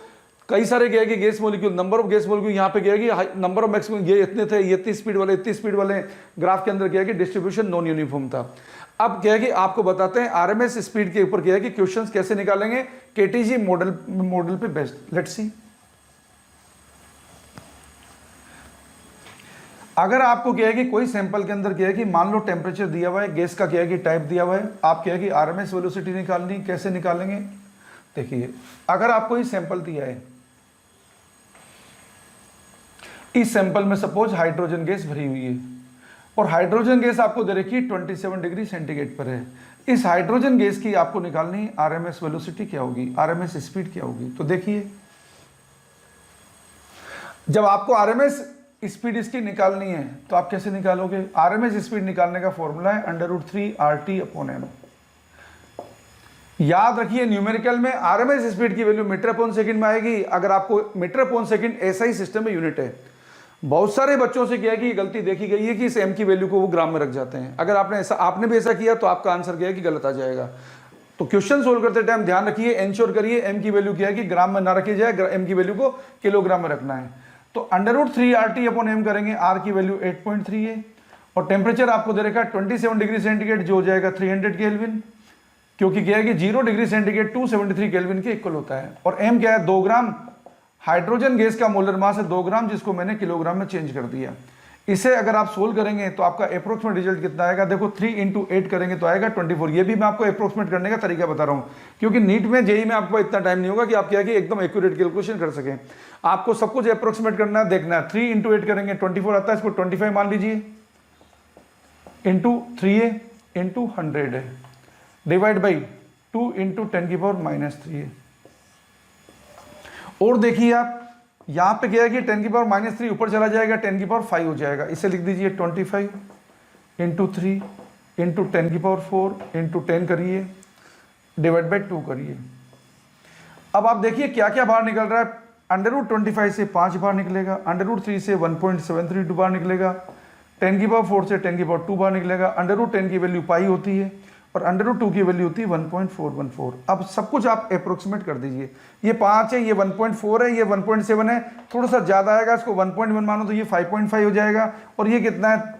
कई सारे क्या है कि gas molecule, number of gas molecule यहाँ पे क्या है कि नंबर ऑफ मैक्सिमम ये इतने थे, ये इतनी स्पीड वाले, इतनी स्पीड वाले। ग्राफ के अंदर क्या है कि डिस्ट्रीब्यूशन नॉन यूनिफॉर्म था। अब क्या है कि आपको बताते हैं आरएमएस स्पीड के ऊपर क्या है कि क्वेश्चंस कैसे निकालेंगे केटीजी मॉडल पे बेस्ड। Let's see. अगर आपको क्या है कि कोई सैंपल के अंदर क्या है कि मान लो टेम्परेचर दिया हुआ है, गैस का क्या है कि टाइप दिया हुआ है, आप क्या है कि आरएमएस वेलोसिटी निकालनी, कैसे निकालेंगे? देखिए अगर आपको ये सैंपल दिया है, इस सैंपल में सपोज हाइड्रोजन गैस भरी हुई है और हाइड्रोजन गैस आपको दे रखी है 27 डिग्री सेंटीग्रेड पर है। इस हाइड्रोजन गैस की आपको निकालनी आरएमएस वेलोसिटी क्या होगी, आरएमएस स्पीड क्या होगी। तो देखिए जब आपको आरएमएस स्पीड इसकी निकालनी है तो आप कैसे निकालोगे? आरएमएस स्पीड निकालने का फॉर्मूला है √3RT अपॉन एम। याद रखिए न्यूमेरिकल में आरएमएस स्पीड की वैल्यू मीटर अपॉन सेकंड में आएगी। अगर आपको मीटर अपॉन सेकंड ऐसा ही सिस्टम में यूनिट है, बहुत सारे बच्चों से क्या है कि गलती देखी गई है कि इस एम की वैल्यू को वो ग्राम में रख जाते हैं। अगर आपने भी ऐसा किया तो आपका आंसर क्या है कि गलत आ जाएगा। तो क्वेश्चन सोल्व करते टाइम ध्यान रखिए, एंश्योर करिए एम की वैल्यू क्या है कि ग्राम में ना रखी जाए, एम की वैल्यू को किलोग्राम में रखना है। तो √3RT अपॉन एम करेंगे, आर की वैल्यू 8.3 है और टेम्परेचर आपको दे रखा है 27 डिग्री सेंटीग्रेड, जो हो जाएगा 300 केल्विन, क्योंकि क्या है कि 0 डिग्री सेंटीग्रेड 273 केल्विन के इक्वल होता है। और एम क्या है? 2 ग्राम। हाइड्रोजन गैस का मोलर मास है 2 ग्राम, जिसको मैंने किलोग्राम में चेंज कर दिया। इसे अगर आप सोल्व करेंगे तो आपका अप्रोक्सीमेट रिजल्ट कितना आएगा? देखो 3 × 8 करेंगे तो आएगा 24। ये भी मैं आपको अप्रोक्सीमेट करने का तरीका बता रहा हूँ, क्योंकि नीट में जेई में आपको इतना टाइम नहीं होगा कि आप क्या कि एकदम एक्यूरेट कैलकुलेशन कर सकें। आपको सब कुछ अप्रोक्सीमेट करना है, देखना है। 3 × 8 करेंगे 24 आता है, इसको 25 मान लीजिए, इंटू 3a इंटू 100 है, डिवाइड बाई 2 × 10⁻³ है। और देखिए आप यहाँ पे क्या है कि 10 की पावर -3 ऊपर चला जाएगा, 10 की पावर 5 हो जाएगा। इसे लिख दीजिए 25 इंटू 3 इंटू 10 की पावर 4 इंटू 10 करिए डिवाइड बाई 2 करिए। अब आप देखिए क्या क्या बाहर निकल रहा है। √25 से 5 बाहर निकलेगा, √3 से 1.732 बाहर निकलेगा, 10 की पावर 4 से 10 की पावर 2 बाहर निकलेगा, √10 की वैल्यू पाई होती है और √2 की वैल्यू होती है 1.414। अब सब कुछ आप अप्रोक्सीमेट कर दीजिए। ये 5 है, ये 1.4 है, ये 1.7 है, थोड़ा सा ज़्यादा आएगा, इसको 1.1 मानो तो ये 5.5 हो जाएगा। और ये कितना है,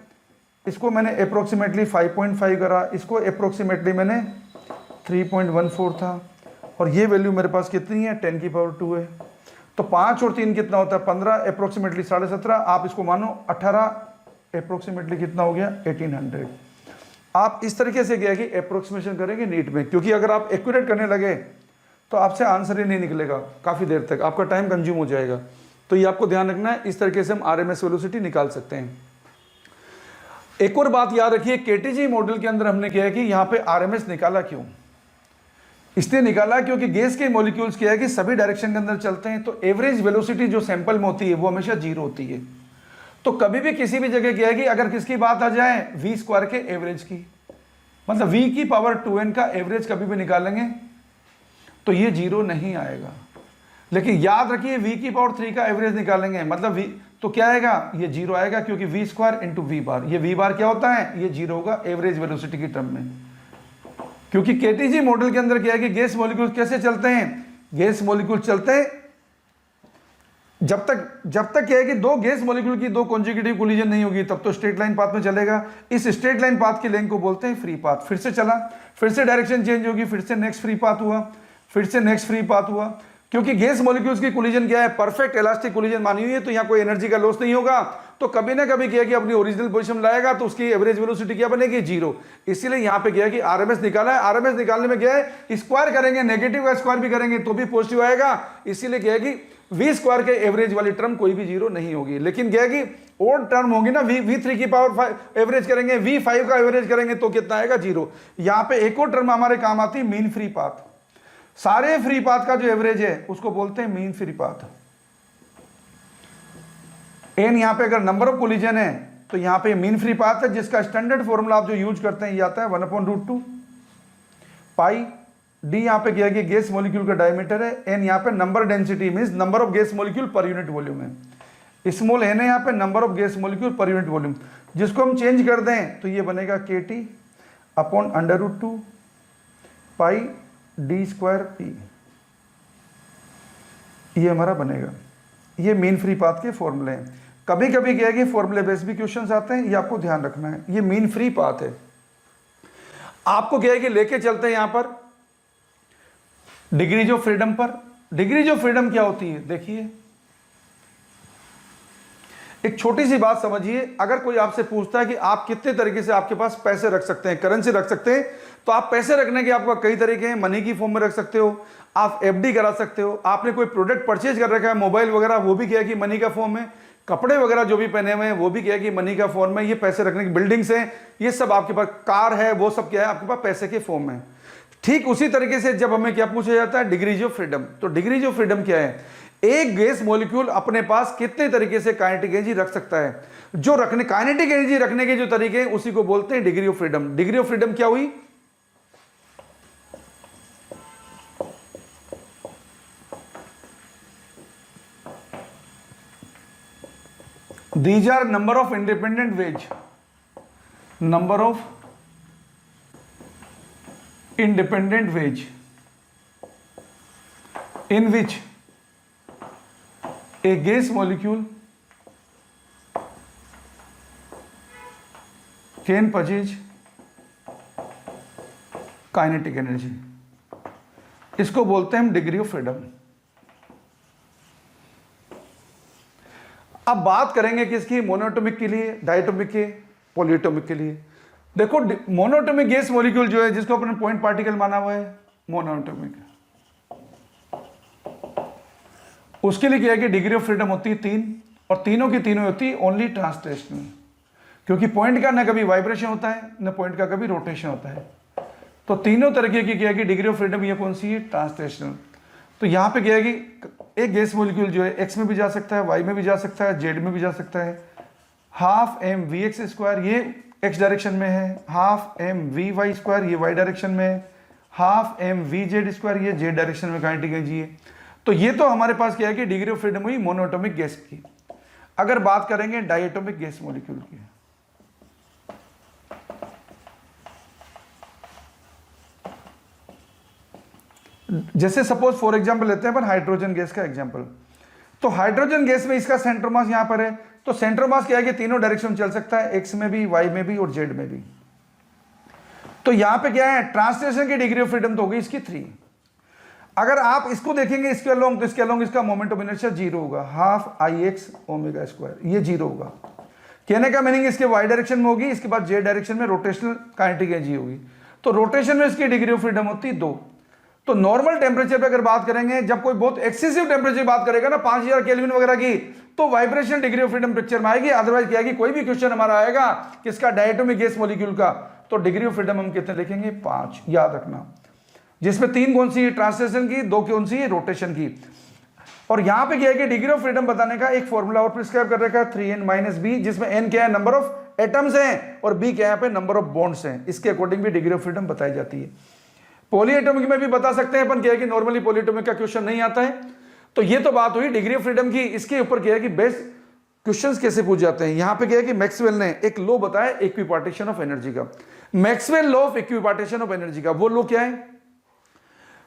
इसको मैंने अप्रोक्सीमेटली 5.5 करा, इसको अप्रोक्सीमेटली मैंने 3.14 था, और ये वैल्यू मेरे पास कितनी है, 10 की पावर 2 है। तो 5 और 3 कितना होता है, 15, अप्रोक्सीमेटली 17.5, आप इसको मानो 18, अप्रोक्सीमेटली कितना हो गया, 1800। आप इस तरीके से क्या है कि अप्रोक्सीमेशन करेंगे नीट में, क्योंकि अगर आप एक्यूरेट करने लगे तो आपसे आंसर ही नहीं निकलेगा, काफ़ी देर तक आपका टाइम कंज्यूम हो जाएगा। तो ये आपको ध्यान रखना है, इस तरीके से हम RMS वेलोसिटी निकाल सकते हैं। एक और बात याद रखिए, KTG मॉडल के अंदर हमने क्या है कि यहाँ पे RMS निकाला क्यों, इसलिए निकाला क्योंकि गैस के मॉलिक्यूल्स क्या है कि सभी डायरेक्शन के अंदर चलते हैं, तो एवरेज वेलोसिटी जो सैंपल में होती है वो हमेशा 0 होती है। तो कभी भी किसी भी जगह क्या है कि अगर किसकी बात आ जाए v² के एवरेज की, मतलब v की पावर 2n का एवरेज कभी भी निकालेंगे तो ये 0 नहीं आएगा। लेकिन याद रखिए v की पावर 3 का एवरेज निकालेंगे मतलब v, तो क्या आएगा, ये 0 आएगा, क्योंकि v² इंटू v², ये v² क्या होता है, ये 0 होगा एवरेज वेलोसिटी की टर्म में। क्योंकि KTG मॉडल के अंदर क्या है कि गैस मॉलिक्यूल कैसे चलते हैं, गैस मॉलिक्यूल चलते हैं जब तक क्या है कि दो गैस मॉलिक्यूल की दो कॉन्जिक्यूटिव कोलिजन नहीं होगी तब तो स्ट्रेट लाइन पाथ में चलेगा। इस स्ट्रेट लाइन पाथ की लेंथ को बोलते हैं फ्री पाथ। फिर से चला, फिर से डायरेक्शन चेंज होगी, फिर से नेक्स्ट फ्री पाथ हुआ, फिर से नेक्स्ट फ्री पाथ हुआ। क्योंकि गैस मॉलिक्यूल्स की कोलिजन क्या है, परफेक्ट इलास्टिक कोलिजन मानी हुई है, तो यहाँ कोई एनर्जी का लॉस नहीं होगा, तो कभी ना कभी क्या है कि अपनी ओरिजिनल पोजीशन लाएगा तो उसकी एवरेज वेलोसिटी क्या बनेगी, 0। इसीलिए यहाँ पे क्या है कि RMS निकाला है। RMS निकालने में क्या है, स्क्वायर करेंगे, नेगेटिव का स्क्वायर भी करेंगे तो भी पॉजिटिव आएगा। इसीलिए क्या है कि v² के एवरेज वाली टर्म कोई भी 0 नहीं होगी। लेकिन क्या है कि ओड टर्म होगी ना, v3 की पावर 5 एवरेज करेंगे, v5 का एवरेज करेंगे तो कितना आएगा, 0। यहाँ पे एक और टर्म हमारे काम आती है, मीन फ्री पाथ। सारे फ्री पाथ का जो एवरेज है उसको बोलते हैं मीन फ्री पाथ। n यहाँ पे अगर नंबर ऑफ कोलिजन है तो यहाँ पे मीन फ्री पाथ है, जिसका स्टैंडर्ड फॉर्मूला आप जो यूज करते हैं ये आता है 1/√2 पाई d। यहाँ पे क्या है कि गैस मॉलिक्यूल का डायमीटर है, n यहाँ पे number density means number of gas molecule per unit volume है, स्मॉल n है यहाँ पे number of gas molecule per unit volume. जिसको हम चेंज कर दें तो ये बनेगा KT/√2 पाई d²P, ये हमारा बनेगा। ये मीन फ्री पाथ के फॉर्मूले हैं। कभी कभी क्या है कि फॉर्मूले बेस भी क्वेश्चंस आते हैं, ये आपको ध्यान रखना है। ये मीन फ्री पाथ है, आपको क्या है कि लेके चलते हैं यहाँ पर डिग्रीज ऑफ फ्रीडम पर। डिग्रीज ऑफ फ्रीडम क्या होती है, देखिए एक छोटी सी बात समझिए। अगर कोई आपसे पूछता है कि आप कितने तरीके से आपके पास पैसे रख सकते हैं, करेंसी रख सकते हैं, तो आप पैसे रखने के आपका कई तरीके हैं। मनी की फॉर्म में रख सकते हो, आप FD करा सकते हो, आपने कोई प्रोडक्ट परचेज कर रखा है, मोबाइल वगैरह, वो भी क्या है कि मनी का फॉर्म है, कपड़े वगैरह जो भी पहने हुए हैं वो भी क्या है कि मनी का फॉर्म है। ये पैसे रखने की बिल्डिंग्स हैं, ये सब आपके पास, कार है, वो सब क्या है आपके पास पैसे के फॉर्म में। ठीक उसी तरीके से जब हमें क्या पूछा जाता है, डिग्रीज ऑफ फ्रीडम, तो डिग्रीज ऑफ फ्रीडम क्या है, एक गैस मॉलिक्यूल अपने पास कितने तरीके से काइनेटिक एनर्जी रख सकता है। जो रखने काइनेटिक एनर्जी रखने के जो तरीके हैं उसी को बोलते हैं degree of freedom. Degree of freedom क्या हुई, these are number of independent ways, number of independent ways in which a gas molecule can possess kinetic energy। इसको बोलते हैं हम डिग्री ऑफ फ्रीडम। अब बात करेंगे किसकी, मोनोएटॉमिक के लिए, डायटोमिक के, पॉलीएटॉमिक के लिए। देखो मोनोएटॉमिक गैस मॉलिक्यूल जो है जिसको अपने पॉइंट पार्टिकल माना हुआ है मोनोएटॉमिक, उसके लिए क्या है कि डिग्री ऑफ फ्रीडम होती है 3, और तीनों की तीनों होती है ओनली ट्रांसलेशनल, क्योंकि पॉइंट का ना कभी वाइब्रेशन होता है ना पॉइंट का कभी रोटेशन होता है। तो तीनों तरीके की क्या है कि डिग्री ऑफ फ्रीडम ये कौन सी है, ट्रांसलेशनल। तो यहाँ पे क्या है कि एक गैस मॉलिक्यूल जो है एक्स में भी जा सकता है, वाई में भी जा सकता है, जेड में भी जा सकता है। Half m v x square ये एक्स डायरेक्शन में है, half m v y square ये वाई डायरेक्शन में है, half m v z square ये जेड डायरेक्शन में काइनेटिक एनर्जी है। तो ये तो हमारे पास क्या है कि डिग्री ऑफ फ्रीडम हुई मोनोएटॉमिक गैस की। अगर बात करेंगे डायएटॉमिक गैस मॉलिक्यूल की, जैसे सपोज फॉर एग्जांपल लेते हैं अपन हाइड्रोजन गैस का एग्जांपल। तो हाइड्रोजन गैस में इसका सेंटर मास यहां पर है, तो सेंटर मास क्या है कि तीनों डायरेक्शन में चल सकता है, एक्स में भी, वाई में भी और जेड में भी। तो यहां पे क्या है, ट्रांसलेशन की डिग्री ऑफ फ्रीडम तो होगी इसकी 3। अगर आप इसको देखेंगे इसके अलोंग, तो इसके अलोंग इसका मोमेंट ऑफ इनर्शिया 0 होगा, half I x omega square, ये 0 होगा। कहने का मीनिंग इसके वाई डायरेक्शन में होगी, इसके बाद जेड डायरेक्शन में रोटेशनल काइनेटिक एनर्जी होगी। तो रोटेशन में इसकी डिग्री ऑफ फ्रीडम होती है 2। तो नॉर्मल टेम्परेचर पे अगर बात करेंगे, जब कोई बहुत एक्सेसिव टेम्परेचर की बात करेगा ना 5000 केल्विन वगैरह की, तो vibration degree of freedom picture में आएगी। अदरवाइज क्या है कि कोई भी क्वेश्चन हमारा आएगा किसका, डायटोमिक गैस मॉलिक्यूल का, तो डिग्री ऑफ फ्रीडम हम कितने लिखेंगे, 5, याद रखना। जिसमें 3 कौन सी है, ट्रांसलेशन की, 2 कौन सी है, रोटेशन की। और यहां पे क्या है कि डिग्री ऑफ फ्रीडम बताने का एक फॉर्मूला और प्रिस्क्राइब कर रखा है, 3n - b, जिसमें n क्या है, नंबर ऑफ एटम्स हैं, और b क्या है, यहाँ पे नंबर ऑफ बॉन्ड्स हैं। इसके अकॉर्डिंग भी डिग्री ऑफ फ्रीडम बताई जाती है। पॉलीएटॉमिक में भी बता सकते हैं अपन, क्या है कि नॉर्मली पॉलीएटॉमिक का क्वेश्चन नहीं आता है। तो ये तो बात हुई डिग्री ऑफ फ्रीडम की। इसके ऊपर क्या है कि बेस्ट क्वेश्चंस कैसे पूछ जाते हैं। यहां पे क्या है कि मैक्सवेल ने एक लॉ बताया इक्विपार्टीशन ऑफ एनर्जी का, Maxwell law of equipartition of energy का। वो लॉ क्या है,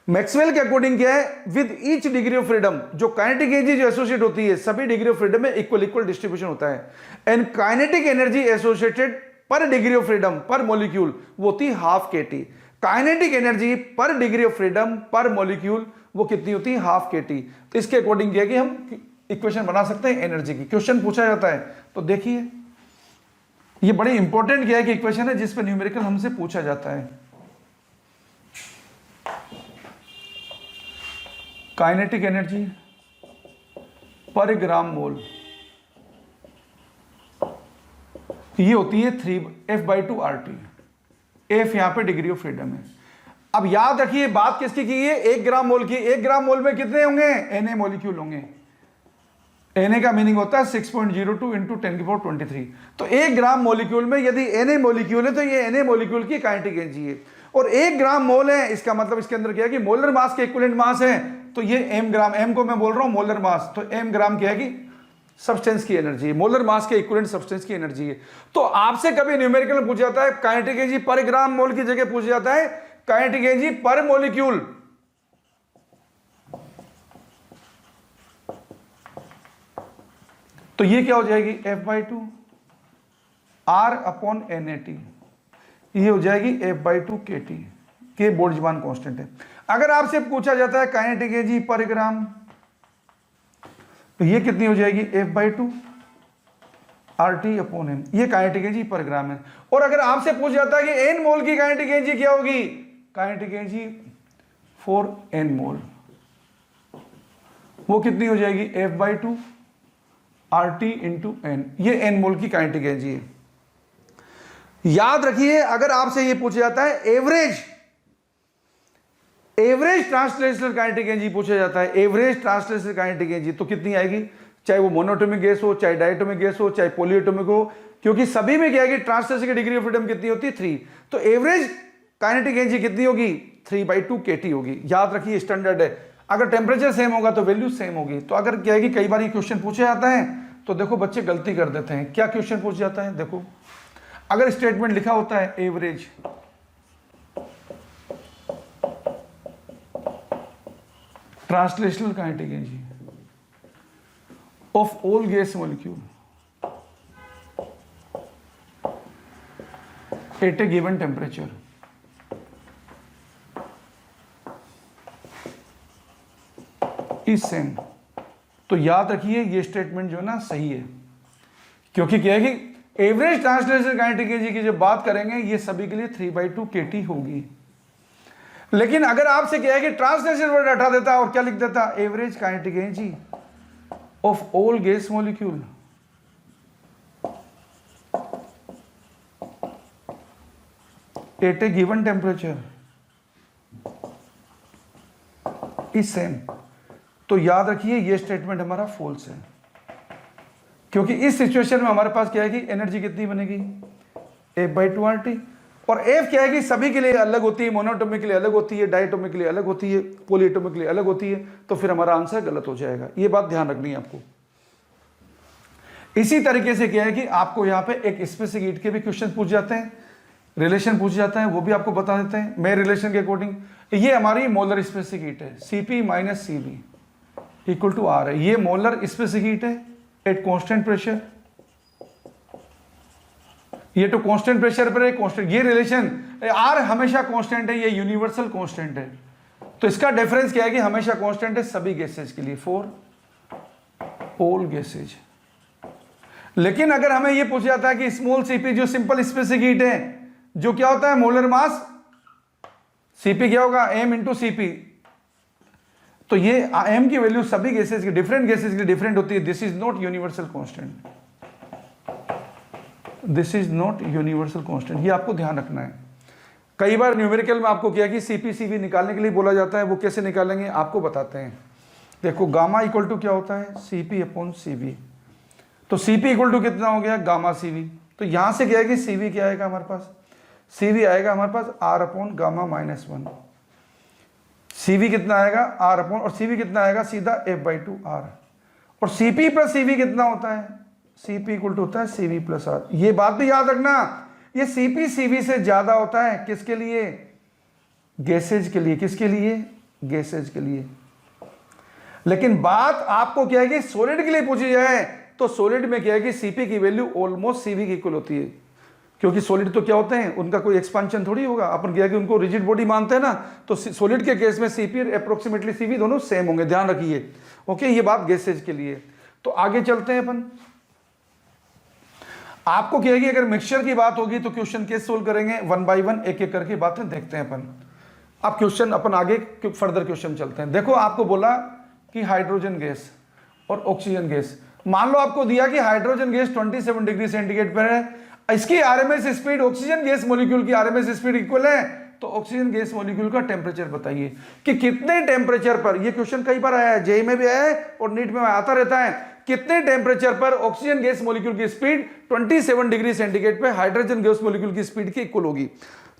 मैक्सवेल के अकॉर्डिंग क्या है, with each degree of freedom जो काइनेटिक एनर्जी जो एसोसिएट होती है, सभी डिग्री ऑफ फ्रीडम में इक्वल डिस्ट्रीब्यूशन होता है। एंड काइनेटिक एनर्जी एसोसिएटेड पर डिग्री ऑफ फ्रीडम पर मॉलिक्यूल वो होती हाफ kT। काइनेटिक एनर्जी पर डिग्री ऑफ फ्रीडम पर मॉलिक्यूल वो कितनी होती है, हाफ kT। तो इसके अकॉर्डिंग क्या है कि हम इक्वेशन बना सकते हैं एनर्जी की। क्वेश्चन पूछा जाता है तो देखिए, ये बड़ी इंपॉर्टेंट क्या है कि इक्वेशन है जिस पे न्यूमेरिकल हमसे पूछा जाता है। काइनेटिक एनर्जी पर ग्राम मोल ये होती है 3F/2 RT। F यहां पे डिग्री ऑफ फ्रीडम है। अब याद रखिए बात किसकी की है, 1 ग्राम मोल की। 1 ग्राम मोल में कितने होंगे, Na मॉलिक्यूल होंगे। Na का मीनिंग होता है 6.02 × 10⁻23। तो 1 ग्राम मॉलिक्यूल में यदि Na मॉलिक्यूल है तो ये Na मॉलिक्यूल की काइनेटिक एनर्जी है। और 1 ग्राम मोल है, इसका मतलब इसके अंदर क्या है कि मोलर मास के इक्विवेलेंट मास है। तो ये m ग्राम, m को मैं बोल रहा हूं मोलर मास, तो m ग्राम क्या है कि सब्सटेंस की एनर्जी, मोलर मास के इक्विवेलेंट सब्सटेंस की एनर्जी है। तो आपसे कभी न्यूमेरिकल में पूछा जाता है काइनेटिक एनर्जी पर ग्राम मोल की जगह पूछा जाता है काइनेटिक एनर्जी पर मॉलिक्यूल। तो ये क्या हो जाएगी, F/2 R/NaT, ये हो जाएगी F/2 kT के बोल्ट्जमान कांस्टेंट है। अगर आपसे पूछा जाता है काइनेटिक एनर्जी पर ग्राम, तो ये कितनी हो जाएगी, F/2 RT/m, ये काइनेटिक एनर्जी पर ग्राम है। और अगर आपसे पूछ जाता है कि n मोल की काइनेटिक एनर्जी क्या होगी, काइनेटिक एनर्जी फॉर n मोल, वो कितनी हो जाएगी, F/2 RT/n, ये n मोल की काइनेटिक एनर्जी है। याद रखिए अगर आपसे ये पूछा जाता है एवरेज ट्रांसलेशनल काइनेटिक एनर्जी पूछा जाता है, एवरेज ट्रांसलेशनल काइनेटिक एनर्जी, तो कितनी आएगी, चाहे वो मोनोएटॉमिक गैस हो, चाहे डायटोमिक गैस हो, चाहे पॉलीएटॉमिक हो, क्योंकि सभी में क्या है कि ट्रांसलेशन की डिग्री ऑफ फ्रीडम कितनी होती है, 3। तो एवरेज काइनेटिक एनर्जी कितनी होगी, 3/2 kT होगी। याद रखिए स्टैंडर्ड है, अगर टेम्परेचर सेम होगा तो वैल्यू सेम होगी। तो अगर क्या है कि कई बार ये क्वेश्चन पूछे जाता है तो देखो बच्चे गलती कर देते हैं। क्या क्वेश्चन पूछ जाता है, देखो अगर स्टेटमेंट लिखा होता है average translational kinetic energy of all gas molecule eight A given temperature, is same, तो याद रखिए ये स्टेटमेंट जो है ना सही है। क्योंकि क्या है कि एवरेज ट्रांसलेशनल काइनेटिक एनर्जी की जब बात करेंगे ये सभी के लिए 3/2 kT होगी। लेकिन अगर आपसे क्या है कि ट्रांसलेशन वर्ड हटा देता और क्या लिख देता, average kinetic energy of all gas molecule eight A given temperature is same, तो याद रखिए ये स्टेटमेंट हमारा फॉल्स है, क्योंकि इस सिचुएशन में हमारे पास क्या है कि एनर्जी कितनी बनेगी F/2RT, और F क्या है कि सभी के लिए अलग होती है, मोनोएटॉमिक के लिए अलग होती है, डायटोमिक के लिए अलग होती है, पॉलीएटॉमिक के लिए अलग होती है, तो फिर हमारा आंसर गलत हो जाएगा। ये बात ध्यान रखनी है आपको। इसी तरीके से क्या है कि आपको यहाँ पे एक स्पेसिफिक हीट के भी क्वेश्चन पूछ जाते हैं, रिलेशन पूछ जाता है, वो भी आपको बता देते हैं मैं रिलेशन के अकॉर्डिंग। ये हमारी मोलर स्पेसिफिक हीट है, Cp minus Cv equal to R है। ये मोलर स्पेसिफिक हीट है एट कांस्टेंट प्रेशर, ये तो कांस्टेंट प्रेशर पर है कांस्टेंट, ये रिलेशन R हमेशा कांस्टेंट है, ये यूनिवर्सल कांस्टेंट है। तो इसका डिफरेंस क्या है कि हमेशा कांस्टेंट है सभी गैसेज के लिए, फॉर ऑल गैसेज। लेकिन अगर हमें यह पूछा जाता है कि स्मॉल Cp जो सिंपल स्पेसिफिक हीट है, जो क्या होता है मोलर मास, Cp क्या होगा m इंटू Cp, तो ये m की वैल्यू सभी गैसेज की, डिफरेंट गैसेज की डिफरेंट होती है। This is not universal constant, this is not universal constant, ये आपको ध्यान रखना है। कई बार न्यूमेरिकल में आपको क्या कि Cp Cv निकालने के लिए बोला जाता है, वो कैसे निकालेंगे आपको बताते हैं। देखो गामा इक्वल टू क्या होता है Cp अपॉन Cv, तो Cp इक्वल टू कितना हो गया गामा Cv, तो यहां से क्या है कि Cv क्या आएगा हमारे पास, Cv आएगा हमारे पास R upon gamma minus 1, Cv कितना आएगा R अपॉन, और Cv कितना आएगा सीधा F/2R, और Cp प्लस Cv कितना होता है, Cp इक्वल टू होता है Cv प्लस R। ये बात भी याद रखना, ये Cp Cv से ज्यादा होता है किसके लिए, गैसेज के लिए, किसके लिए, गैसेज के लिए। लेकिन बात आपको क्या है कि सॉलिड के लिए पूछी जाए, तो सॉलिड में क्या है कि Cp की वैल्यू ऑलमोस्ट Cv की इक्वल होती है, क्योंकि सॉलिड तो क्या होते हैं उनका कोई एक्सपांशन थोड़ी होगा, अपन क्या है कि उनको रिजिड बॉडी मानते हैं ना, तो सॉलिड के केस में Cp और अप्रोक्सीमेटली Cv दोनों सेम होंगे, ध्यान रखिए। ओके, ये बात गैसेज के लिए। तो आगे चलते हैं अपन। आपको क्या है कि अगर मिक्सचर की बात होगी तो क्वेश्चन कैसे सोल्व करेंगे, वन बाय वन एक एक करके बातें देखते हैं अपन। अब क्वेश्चन अपन आगे फर्दर क्वेश्चन चलते हैं। देखो आपको बोला कि हाइड्रोजन गैस और ऑक्सीजन गैस, मान लो आपको दिया कि हाइड्रोजन गैस 27 डिग्री सेंटीग्रेड पर है, इसकी RMS speed oxygen gas molecule की आरएमएस स्पीड इक्वल है, तो ऑक्सीजन गैस मॉलिक्यूल का टेम्परेचर बताइए कि कितने टेम्परेचर पर, ये क्वेश्चन कई बार आया है, जेई में भी आया है और नीट में आता रहता है, कितने टेम्परेचर पर ऑक्सीजन गैस मॉलिक्यूल की स्पीड 27 डिग्री सेंटीग्रेड पे हाइड्रोजन गैस मॉलिक्यूल की स्पीड के इक्वल होगी।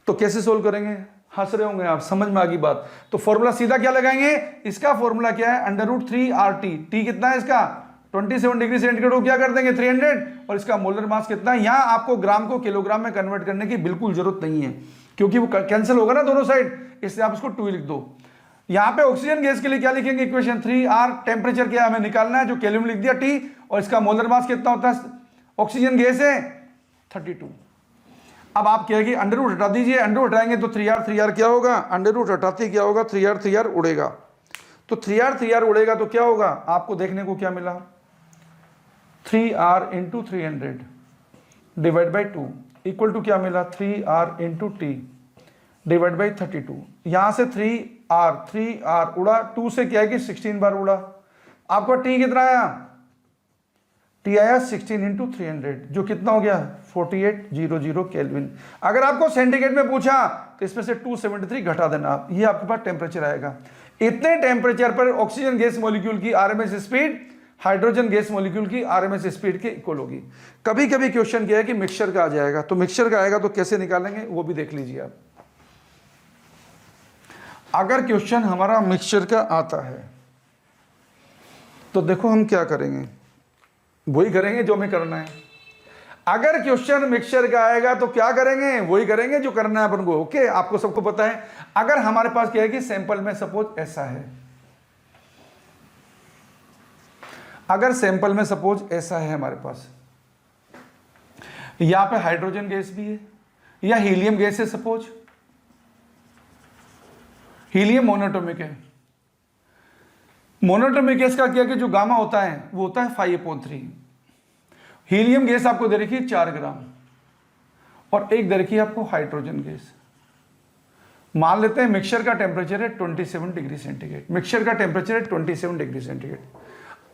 तो कैसे सोल्व करेंगे, हंस रहे होंगे आप, समझ में आ गई बात। तो फॉर्मूला सीधा क्या लगाएंगे, इसका फॉर्मूला क्या है √3RT, टी कितना है इसका 27 डिग्री सेंटीग्रेड को क्या कर देंगे 300, और इसका मोलर मास कितना है, यहां आपको ग्राम को किलोग्राम में कन्वर्ट करने की बिल्कुल जरूरत नहीं है, क्योंकि वो कैंसिल होगा ना दोनों साइड, इसलिए आप इसको 2 लिख दो। यहां पे ऑक्सीजन गैस के लिए क्या लिखेंगे इक्वेशन 3R, टेम्परेचर क्या हमें निकालना है, जो केल्विन लिख दिया T, और इसका मोलर मास कितना होता है, ऑक्सीजन गैस है 32। अब आप क्या है कि अंडर रूट हटा दीजिए, अंडर रूट हटाएंगे तो 3R क्या होगा, अंडर रूट हटाते क्या होगा 3R उड़ेगा, तो 3R उड़ेगा तो क्या होगा, आपको देखने को क्या मिला 3R into 300 divide by 2 equal to क्या मिला 3R into T divide by 32। यहां से 3R उड़ा, 2 से क्या है कि 16 बार उड़ा, आपका T कितना आया, T आया 16 इंटू 300, जो कितना हो गया 4800 केल्विन। अगर आपको सेंटीग्रेड में पूछा तो इसमें से 273 घटा देना आप, ये आपके पास टेम्परेचर आएगा। इतने टेम्परेचर पर ऑक्सीजन गैस मॉलिक्यूल की RMS speed hydrogen gas molecule की आरएमएस स्पीड के इक्वल होगी। कभी कभी क्वेश्चन क्या है कि मिक्सचर का आ जाएगा, तो मिक्सचर का आएगा तो कैसे निकालेंगे वो भी देख लीजिए आप। अगर क्वेश्चन हमारा मिक्सचर का आता है तो देखो हम क्या करेंगे, वही करेंगे जो हमें करना है। अगर क्वेश्चन मिक्सचर का आएगा तो क्या करेंगे, वही करेंगे जो करना है अपन को। ओके, आपको सबको पता है। अगर हमारे पास क्या है कि सैंपल में सपोज ऐसा है, अगर सैंपल में सपोज ऐसा है हमारे पास, यहां पे हाइड्रोजन गैस भी है या हीलियम गैस है, सपोज हीलियम मोनोटोमिक है। मोनोटोमिक गैस का क्या कि जो गामा होता है वो होता है 5/3। हीलियम गैस आपको दे रखी है 4 ग्राम, और एक दे रखी है आपको हाइड्रोजन गैस। मान लेते हैं मिक्सचर का टेम्परेचर है 27 डिग्री सेंटीग्रेड, मिक्सचर का टेम्परेचर है 27 डिग्री सेंटीग्रेड।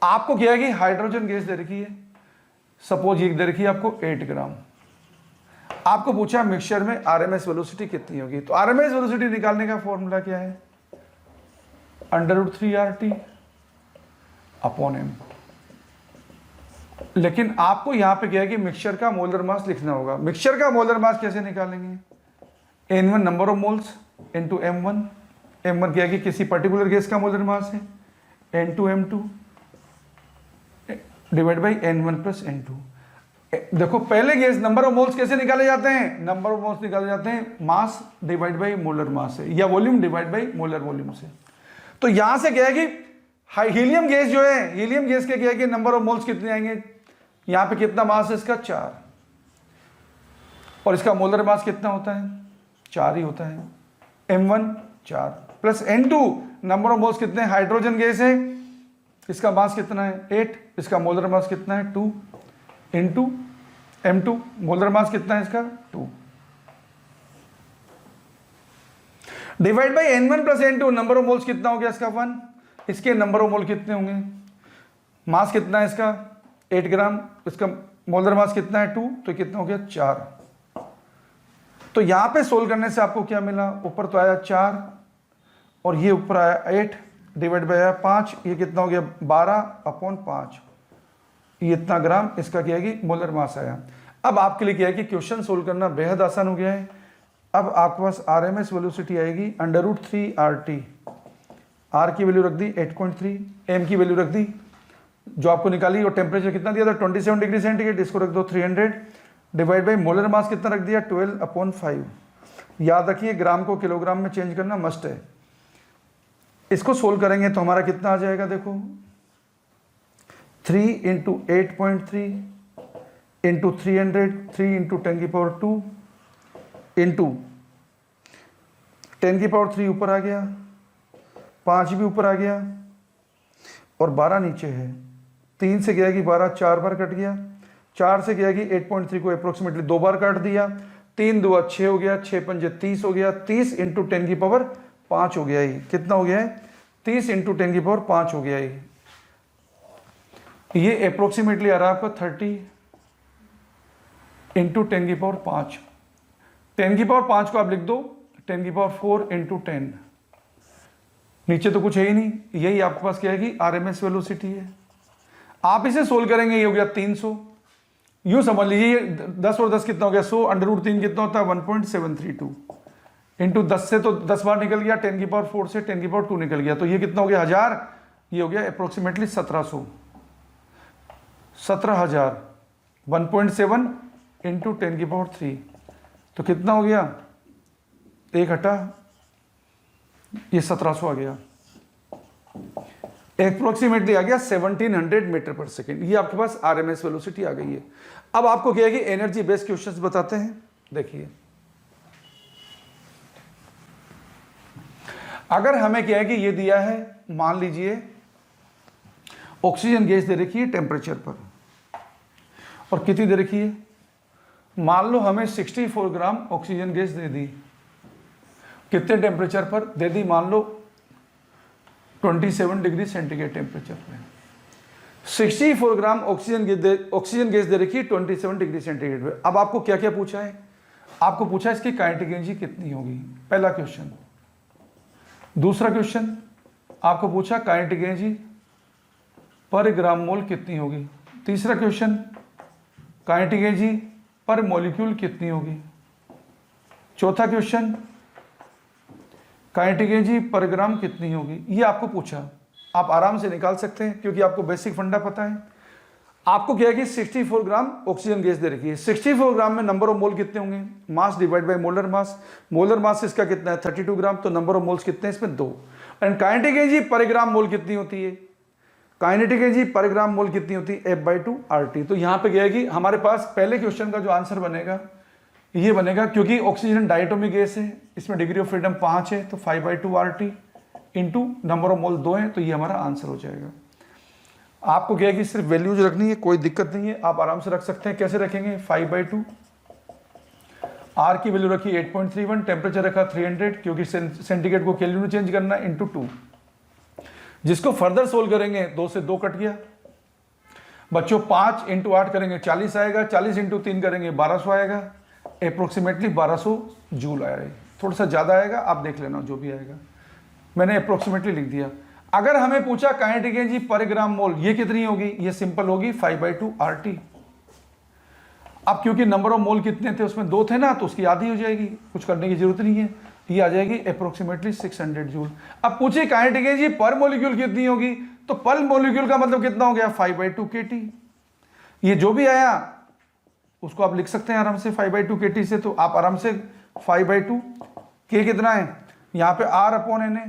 आपको क्या है कि हाइड्रोजन गैस दे रखी है, सपोज ये दे रखी है आपको 8 ग्राम। आपको पूछा मिक्सचर में आरएमएस वेलोसिटी कितनी होगी, तो आरएमएस वेलोसिटी निकालने का फॉर्मूला क्या है, √3RT अपॉन m। लेकिन आपको यहां पे क्या है कि मिक्सचर का मोलर मास लिखना होगा। मिक्सचर का मोलर मास कैसे निकालेंगे? N1 number of moles into M1। M1 क्या है कि किसी पर्टिकुलर गैस का मोलर मास है, N2 M2 divide by N1 plus N2। देखो पहले गैस नंबर ऑफ मोल्स कैसे निकाले जाते हैं? नंबर ऑफ मोल्स निकाले जाते हैं mass divide by molar mass से, या volume divide by molar volume से। तो यहां से क्या है कि हीलियम गैस जो है, हीलियम गैस के क्या है कि नंबर ऑफ मोल्स कितने आएंगे? यहां पे कितना मास है इसका? 4। और इसका मोलर मास कितना होता है? 4 ही होता है। M1 4 plus N2 number of moles कितने? हाइड्रोजन गैस है, इसका मास कितना है? 8। इसका मोलर मास कितना है? 2 इंटू M2 मोलर मास कितना है इसका? 2 divide by N1 plus N2 number of moles कितना हो गया इसका? 1। इसके नंबर ऑफ मोल कितने होंगे? मास कितना है इसका? 8 ग्राम। इसका मोलर मास कितना है? 2। तो कितना हो गया? 4। तो यहां पे सोल्व करने से आपको क्या मिला? ऊपर तो आया 4 और ये ऊपर आया 8 डिवाइड बाय आया 5। ये कितना हो गया? 12/5। ये इतना ग्राम इसका क्या है कि मोलर मास आया। अब आपके लिए क्या है कि क्वेश्चन सोल्व करना बेहद आसान हो गया है। अब आपके पास RMS वेलोसिटी आएगी √3 RT। R की वैल्यू रख दी 8.3, M की वैल्यू रख दी जो आपको निकाली, और टेम्परेचर कितना दिया था? 27 डिग्री सेंटीग्रेड। इसको रख दो 300 डिवाइड बाई मोलर मास कितना रख दिया? 12/5। याद रखिए ग्राम को किलोग्राम में चेंज करना मस्ट है। इसको सोल्व करेंगे तो हमारा कितना आ जाएगा? देखो 3 इंटू 8.3 इंटू 300, 3 इंटू 10⁻² इंटू 10⁻³ ऊपर आ गया, 5 भी ऊपर आ गया और 12 नीचे है। 3 से गया कि 12 4 बार कट गया, 4 से गया कि 8.3 को अप्रोक्सीमेटली 2 बार काट दिया। 3 2 6 हो गया, 6 5 30 हो गया। 30 इंटू 10⁻5 हो गया। ये कितना हो गया है? 30 इंटू 10⁻5 हो गया। ये अप्रोक्सीमेटली आ रहा है आपका 30 इंटू 10⁻5। 10⁻5 को आप लिख दो 10⁻4 इंटू 10। नीचे तो कुछ है ही नहीं, यही आपके पास क्या है कि RMS वेलोसिटी है। आप इसे सोल्व करेंगे, ये हो गया 300। यूं समझ लीजिए 10 और 10 कितना हो गया? 100 √3 कितना होता है? 1.732 इंटू 10 से तो 10 बार निकल गया, 10⁻4 से 10⁻2 निकल गया, तो ये कितना हो गया? 1000। ये हो गया अप्रोक्सीमेटली 1700। 17,000 1.7 इंटू 10⁻3 तो कितना हो गया? 1 हटा, ये 1700 आ गया। अप्रोक्सीमेटली आ गया 1700 मीटर पर सेकेंड। ये आपके पास RMS वेलोसिटी आ गई है। अब आपको क्या है कि एनर्जी बेस्ड क्वेश्चंस बताते हैं। देखिए अगर हमें क्या है कि ये दिया है, मान लीजिए ऑक्सीजन गैस दे रखी है टेम्परेचर पर, और कितनी दे रखी है? मान लो हमें 64 ग्राम ऑक्सीजन गैस दे दी। कितने टेम्परेचर पर दे दी? मान लो 27 डिग्री सेंटीग्रेड टेम्परेचर पे 64 ग्राम ऑक्सीजन गैस दे रखी है 27 डिग्री सेंटीग्रेड पे। अब आपको क्या क्या पूछा है? आपको पूछा है इसकी काइनेटिक एनर्जी कितनी होगी, पहला क्वेश्चन। दूसरा क्वेश्चन आपको पूछा काइनेटिक एनर्जी पर ग्राम मोल कितनी होगी। तीसरा क्वेश्चन काइनेटिक एनर्जी पर मॉलिक्यूल कितनी होगी। चौथा क्वेश्चन काइनेटिक एनर्जी पर ग्राम कितनी होगी। ये आपको पूछा, आप आराम से निकाल सकते हैं क्योंकि आपको बेसिक फंडा पता है। आपको क्या है कि 64 ग्राम ऑक्सीजन गैस दे रखी है। 64 ग्राम में नंबर ऑफ मोल कितने होंगे? Mass divide by molar mass. Molar mass इसका कितना है? 32 ग्राम। तो नंबर ऑफ मोल्स कितने हैं इसमें? 2। एंड काइनेटिक एनर्जी पर ग्राम मोल कितनी होती है? काइनेटिक एनर्जी पर ग्राम मोल कितनी होती है? F/2 RT। तो यहां पे क्या है कि हमारे पास पहले क्वेश्चन का जो आंसर बनेगा ये बनेगा, क्योंकि ऑक्सीजन डायटोमिक गैस है, इसमें डिग्री ऑफ फ्रीडम 5 है, तो 5/2 RT into number of mole 2 है, तो ये हमारा आंसर हो जाएगा। आपको क्या है कि सिर्फ वैल्यूज रखनी है, कोई दिक्कत नहीं है, आप आराम से रख सकते हैं। कैसे रखेंगे? 5/2 R की वैल्यू रखी 8.31, टेम्परेचर रखा 300 क्योंकि सेंटीग्रेड को केल्विन में चेंज करना, इंटू 2। जिसको फर्दर सोल्व करेंगे 2 से 2 कट गया बच्चों। 5 इंटू 8 करेंगे 40 आएगा, 40 इंटू 3 करेंगे 1200 आएगा। अप्रोक्सीमेटली 1200 जूल आया है, थोड़ा सा ज़्यादा आएगा, आप देख लेना जो भी आएगा, मैंने अप्रोक्सीमेटली लिख दिया। अगर हमें पूछा काइनेटिक एनर्जी पर ग्राम मोल ये कितनी होगी, ये सिंपल होगी 5/2 RT। अब क्योंकि नंबर ऑफ मोल कितने थे, उसमें 2 थे ना, तो उसकी आधी हो जाएगी, कुछ करने की जरूरत नहीं है, ये आ जाएगी अप्रोक्सीमेटली 600 जूल। अब पूछिए काइनेटिक एनर्जी पर मॉलिक्यूल कितनी होगी, तो पर मॉलिक्यूल का मतलब कितना हो गया 5/2 kT। ये जो भी आया उसको आप लिख सकते हैं आराम से 5/2 kT से, तो आप आराम से 5/2 K कितना है यहाँ पे R/Na,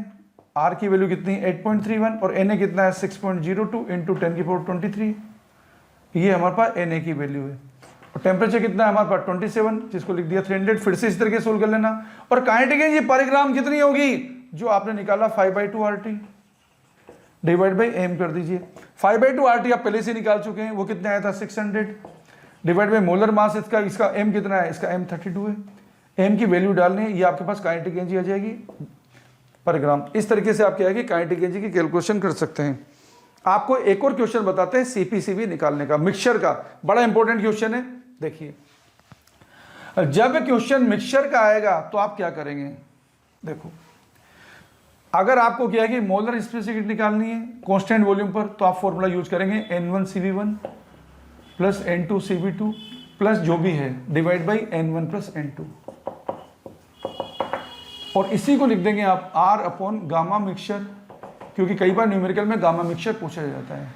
R की वैल्यू कितनी 8.31 और Na कितना है 6.02 × 10⁻23, ये हमारे पास Na की वैल्यू है। और टेम्परेचर कितना है हमारे पास 27, जिसको लिख दिया 300। फिर से इस तरीके सोल्व कर लेना। और काइनेटिक एनर्जी पर ग्राम कितनी होगी, जो आपने निकाला 5/2 RT डिवाइड बाई m कर दीजिए। 5/2 RT आप पहले से निकाल चुके हैं, वो कितना आया था 600 डिवाइड बाई मोलर मास इसका m कितना है, इसका m 32 है। m की वैल्यू डालनी है, ये आपके पास काइनेटिक एनर्जी आ जाएगी पर ग्राम। इस तरीके से आप क्या है कि काइनेटिक एनर्जी की कैलकुलेशन कर सकते हैं। आपको एक और क्वेश्चन बताते हैं CP/CV निकालने का, मिक्सचर का, बड़ा इंपॉर्टेंट क्वेश्चन है। देखिए जब क्वेश्चन मिक्सचर का आएगा तो आप क्या करेंगे, देखो अगर आपको क्या है कि मोलर स्पेसिफिसिटी निकालनी है कांस्टेंट वॉल्यूम पर, तो आप फॉर्मूला यूज करेंगे N1CV1 प्लस N2CV2 प्लस जो भी है divide by N1 plus N2, और इसी को लिख देंगे आप R/गामा मिक्सचर, क्योंकि कई बार न्यूमेरिकल में गामा मिक्सचर पूछा जाता है।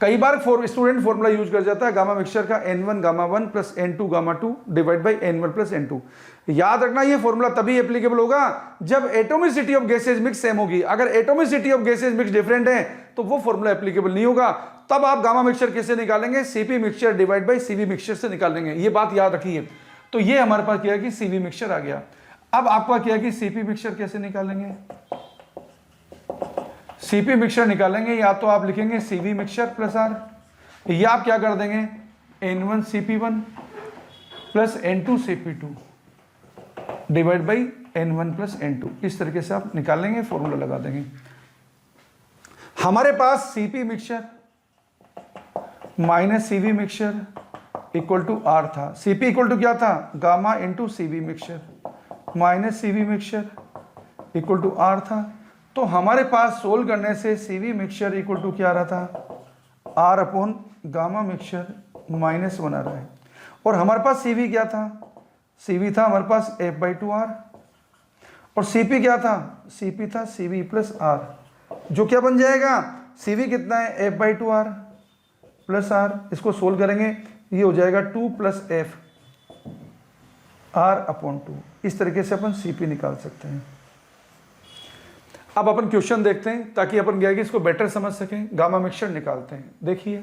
कई बार स्टूडेंट फॉर्मूला यूज कर जाता है गामा मिक्सचर का N1 gamma 1 plus N2 gamma 2 divide by N1 plus N2। याद रखना ये फॉर्मूला तभी एप्लीकेबल होगा जब atomicity of gases mix same होगी। अगर atomicity of gases mix different है तो वो फॉर्मूला एप्लीकेबल नहीं होगा। तब आप गामा मिक्सचर कैसे निकालेंगे, CP mixture divide by CV mixture से निकालेंगे, ये बात याद रखिए। तो ये हमारे पास क्या है कि CV मिक्सचर आ गया। अब आपका क्या है कि CP मिक्सचर कैसे निकालेंगे, CP मिक्सचर निकालेंगे या तो आप लिखेंगे CV मिक्सचर प्लस R, या आप क्या कर देंगे N1CP1 plus N2CP2 divide by N1 plus N2। इस तरीके से आप निकालेंगे, फॉर्मूला लगा देंगे। हमारे पास CP mixture minus CV mixture equal to R था। CP इक्वल टू क्या था, gamma into CV mixture minus CV mixture equal to R था। तो हमारे पास सोल्व करने से CV मिक्सचर इक्वल टू क्या आ रहा था, R/गामा मिक्सचर -1 आ रहा है। और हमारे पास CV क्या था, CV था हमारे पास F/2R, और CP क्या था, CP था CV प्लस R, जो क्या बन जाएगा, CV कितना है F/2R प्लस R, इसको सोल्व करेंगे ये हो जाएगा 2 प्लस F R/2। इस तरीके से अपन CP निकाल सकते हैं। अब अपन क्वेश्चन देखते हैं ताकि अपन क्या है कि इसको बेटर समझ सकें। गामा मिक्सचर निकालते हैं। देखिए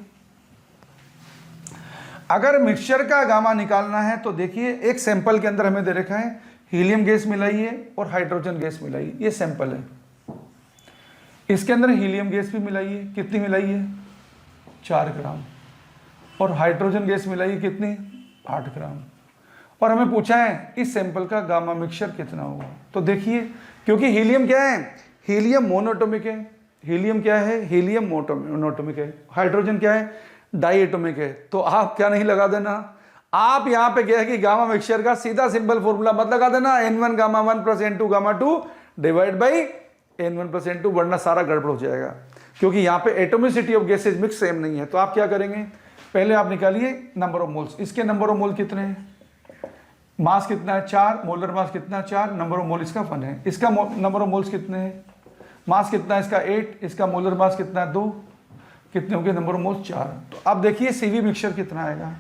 अगर मिक्सचर का गामा निकालना है तो देखिए एक सैंपल के अंदर हमें दे रखा है हीलियम गैस मिलाई है और हाइड्रोजन गैस मिलाई है, ये सैंपल है। इसके अंदर हीलियम गैस भी मिलाई है, कितनी मिलाई है 4 ग्राम, और हाइड्रोजन गैस मिलाई है कितनी 8 ग्राम, और हमें पूछा है इस सैंपल का गामा मिक्सचर कितना होगा। तो देखिए क्योंकि हीलियम क्या है, हीलियम मोनोटोमिक है, हीलियम क्या है, हीलियम मोनोटोमिक है, हाइड्रोजन क्या है डाईएटोमिक है। तो आप क्या नहीं लगा देना, आप यहां पे क्या है कि गामा मिक्सचर का सीधा सिंपल फॉर्मूला मत लगा देना N1 gamma 1 plus N2 gamma 2 divide by N1 plus N2, वरना सारा गड़बड़ हो जाएगा, क्योंकि यहाँ पे atomicity of gases mix same नहीं है। तो आप क्या करेंगे, पहले आप निकालिए नंबर ऑफ मोल्स। इसके नंबर ऑफ मोल कितने हैं, मास कितना है 4, मोलर मास कितना है 4, नंबर ऑफ मोल इसका 1 है। इसका नंबर ऑफ मोल्स कितने हैं, मास कितना है इसका 8, इसका मोलर मास कितना है 2, कितने होंगे नंबर ऑफ मोल्स 4। तो अब देखिए CV मिक्सचर कितना आएगा,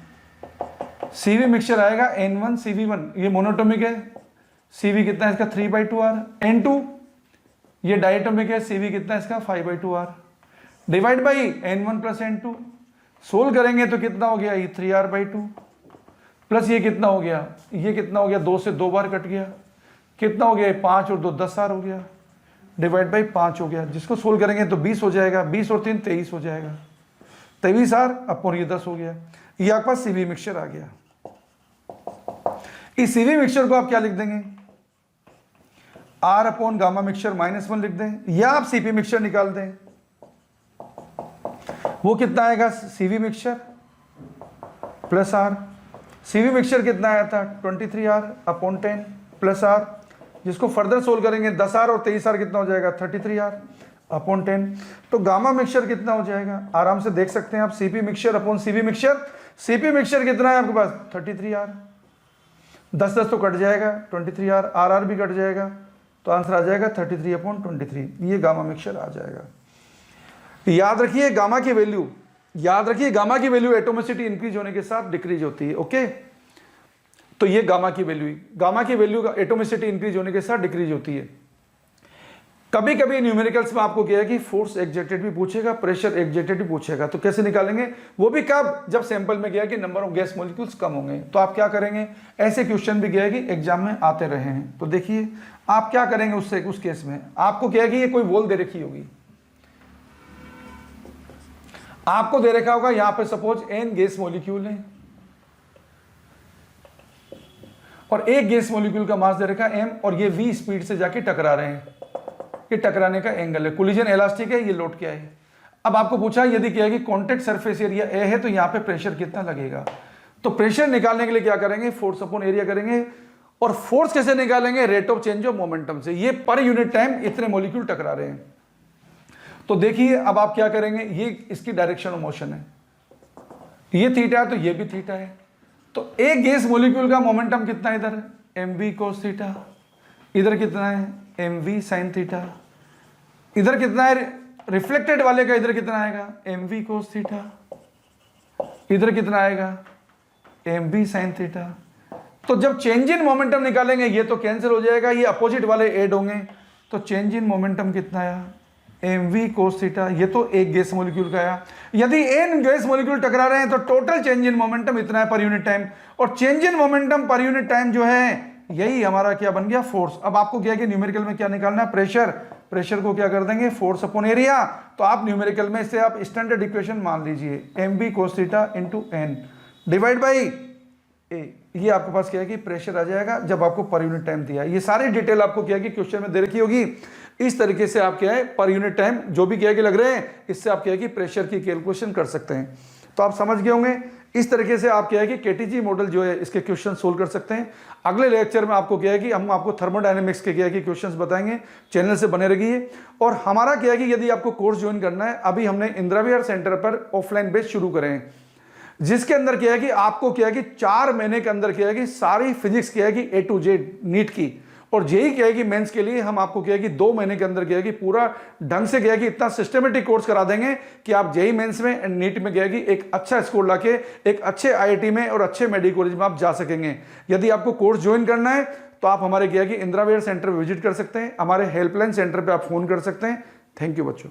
CV मिक्सचर आएगा N1CV1, ये मोनोटोमिक है, CV कितना है इसका 3/2R, N2 ये डायटोमिक है, CV कितना है इसका 5/2R divide by N1 plus N2। Solve करेंगे तो कितना हो गया, ये 3R/2 प्लस ये कितना हो गया, ये कितना हो गया 2 से 2 बार कट गया, कितना हो गया 5 और 2 10R हो गया डिवाइड बाई 5 हो गया, जिसको सोल्व करेंगे तो 20 हो जाएगा, 20 और 3 23 हो जाएगा, 23R अपॉन ये 10 हो गया। ये आपके पास CV मिक्सचर आ गया। इस CV मिक्सचर को आप क्या लिख देंगे, R/गामा मिक्सचर -1 लिख दें, या आप CP मिक्सचर निकाल दें। वो कितना आएगा CV mixture plus R, CV mixture कितना आया था 23R/10 प्लस R, जिसको फर्दर सोल्व करेंगे 10R और 23R कितना हो जाएगा 33R अपॉन 10। तो गामा मिक्सचर कितना हो जाएगा, आराम से देख सकते हैं आप, CP mixture upon CP mixture. CP mixture कितना है आपके पास 33R, 10 तो कट जाएगा 23R, आर भी कट जाएगा, तो आंसर आ जाएगा 33/23। ये गामा मिक्सचर आ जाएगा। याद रखिए गामा की वैल्यू, याद रखिए गामा की वैल्यू एटोमिसिटी इंक्रीज होने के साथ डिक्रीज होती है। ओके, तो ये गामा की वैल्यू एटोमिसिटी इंक्रीज होने के साथ डिक्रीज होती है। कभी कभी न्यूमेरिकल्स में आपको क्या है कि फोर्स एग्जर्टेड भी पूछेगा, प्रेशर एग्जर्टेड भी पूछेगा, तो कैसे निकालेंगे, वो भी कब, जब सैंपल में गया कि नंबर ऑफ गैस मॉलिक्यूल्स कम होंगे। तो आप क्या करेंगे, ऐसे क्वेश्चन भी गया है कि एग्जाम में आते रहे हैं। तो देखिए आप क्या करेंगे उससे, उस केस में आपको क्या है कि ये कोई वॉल दे रखी होगी, आपको दे रखा होगा यहां पे सपोज n गैस मॉलिक्यूल है और एक गैस मॉलिक्यूल का मास दे रखा है m, और ये v स्पीड से जाके टकरा रहे हैं, ये टकराने का एंगल है, कोलिजन इलास्टिक है, ये लोड क्या है। अब आपको पूछा यदि क्या है कि कॉन्टैक्ट सरफेस एरिया a है तो यहां पे प्रेशर कितना लगेगा। तो प्रेशर निकालने के लिए क्या करेंगे, फोर्स अपॉन एरिया करेंगे, और फोर्स कैसे निकालेंगे, rate of change of momentum से। ये पर यूनिट टाइम इतने मॉलिक्यूल टकरा रहे हैं। तो देखिए अब आप क्या करेंगे, ये इसकी डायरेक्शन ऑफ मोशन है, ये थीटा है तो ये भी थीटा है। तो एक गैस मॉलिक्यूल का मोमेंटम कितना है, इधर mv cos थीटा, इधर कितना है mv sin थीटा, इधर कितना है रिफ्लेक्टेड वाले का, इधर कितना आएगा mv cos थीटा, इधर कितना आएगा mv sin थीटा। तो जब चेंज इन मोमेंटम निकालेंगे ये तो कैंसिल हो जाएगा, ये अपोजिट वाले ऐड होंगे, तो चेंज इन मोमेंटम कितना आया mv cos थीटा, ये तो एक गैस मॉलिक्यूल का आया। यदि n गैस मॉलिक्यूल टकरा रहे हैं तो टोटल चेंज इन मोमेंटम इतना है पर यूनिट टाइम, और change in momentum per unit time जो है यही हमारा क्या बन गया, फोर्स। अब आपको क्या कि न्यूमेरिकल में क्या निकालना है, प्रेशर, प्रेशर को क्या कर देंगे फोर्स अपॉन एरिया। तो आप न्यूमेरिकल में से आप स्टैंडर्ड इक्वेशन मान लीजिए mv cos theta into n divide by a, ये आपके पास क्या है कि प्रेशर आ जाएगा जब आपको पर यूनिट टाइम दिया है। ये सारी डिटेल आपको क्या है कि क्वेश्चन में दे रखी होगी। इस तरीके से आप क्या है पर यूनिट टाइम जो भी क्या है कि लग रहे हैं, इससे आप क्या है कि प्रेशर की कैलकुलेशन कर सकते हैं। तो आप समझ गए होंगे, इस तरीके से आप क्या है कि केटीजी मॉडल जो है इसके क्वेश्चन सोल्व कर सकते हैं। अगले लेक्चर में आपको क्या है कि हम आपको थर्मोडायनेमिक्स के क्या है कि क्वेश्चंस बताएंगे। चैनल से बने रहिए। और हमारा क्या है कि यदि आपको कोर्स ज्वाइन करना है, अभी हमने इंदिरा विहार सेंटर पर ऑफलाइन बेस शुरू करे हैं, जिसके अंदर क्या है कि आपको क्या है कि 4 महीने के अंदर क्या है कि सारी फिजिक्स क्या है कि A to Z नीट की, और जेई क्या है कि मेंस के लिए हम आपको क्या है कि 2 महीने के अंदर क्या है कि पूरा ढंग से क्या है कि इतना सिस्टमेटिक कोर्स करा देंगे कि आप जेई मेंस में एंड नीट में क्या है कि एक अच्छा स्कोर लाके एक अच्छे आईआईटी में और अच्छे मेडिकल कॉलेज में आप जा सकेंगे। यदि आपको कोर्स ज्वाइन करना है तो आप हमारे क्या है कि इंदिरा विहार सेंटर पर विजिट कर सकते हैं, हमारे हेल्पलाइन सेंटर पर आप फोन कर सकते हैं। थैंक यू बच्चों।